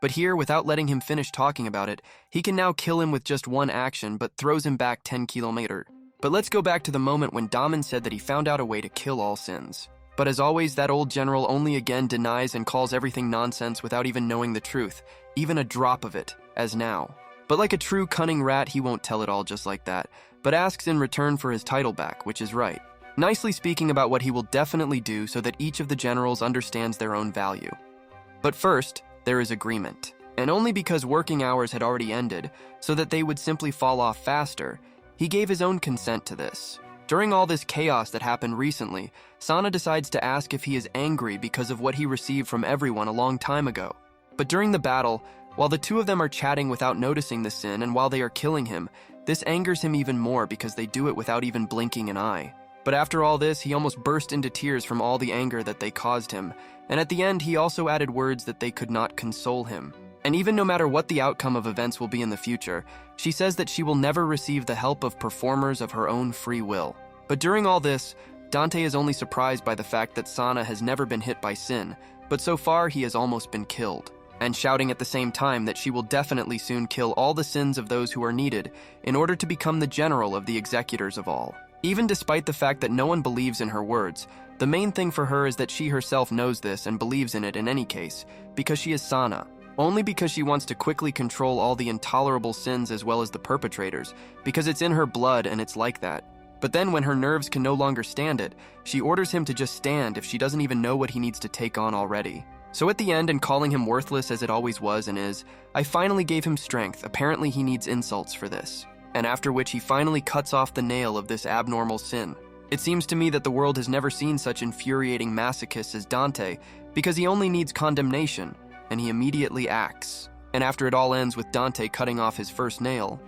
But here, without letting him finish talking about it, he can now kill him with just one action, but throws him back 10 kilometers. But let's go back to the moment when Damon said that he found out a way to kill all sins. But as always, that old general only again denies and calls everything nonsense without even knowing the truth, even a drop of it, as now. But like a true cunning rat, he won't tell it all just like that, but asks in return for his title back, which is right. Nicely speaking about what he will definitely do so that each of the generals understands their own value. But first, there is agreement. And only because working hours had already ended, so that they would simply fall off faster, he gave his own consent to this. During all this chaos that happened recently, Sana decides to ask if he is angry because of what he received from everyone a long time ago. But during the battle, while the two of them are chatting without noticing the sin and while they are killing him, this angers him even more because they do it without even blinking an eye. But after all this, he almost burst into tears from all the anger that they caused him, and at the end he also added words that they could not console him. And even no matter what the outcome of events will be in the future, she says that she will never receive the help of performers of her own free will. But during all this, Dante is only surprised by the fact that Sana has never been hit by sin, but so far he has almost been killed, and shouting at the same time that she will definitely soon kill all the sins of those who are needed in order to become the general of the executors of all. Even despite the fact that no one believes in her words, the main thing for her is that she herself knows this and believes in it in any case, because she is Sana. Only because she wants to quickly control all the intolerable sins as well as the perpetrators, because it's in her blood and it's like that. But then when her nerves can no longer stand it, she orders him to just stand if she doesn't even know what he needs to take on already. So at the end, and calling him worthless as it always was and is, I finally gave him strength. Apparently he needs insults for this. And after which he finally cuts off the nail of this abnormal sin. It seems to me that the world has never seen such infuriating masochists as Dante, because he only needs condemnation, and he immediately acts. And after it all ends with Dante cutting off his first nail,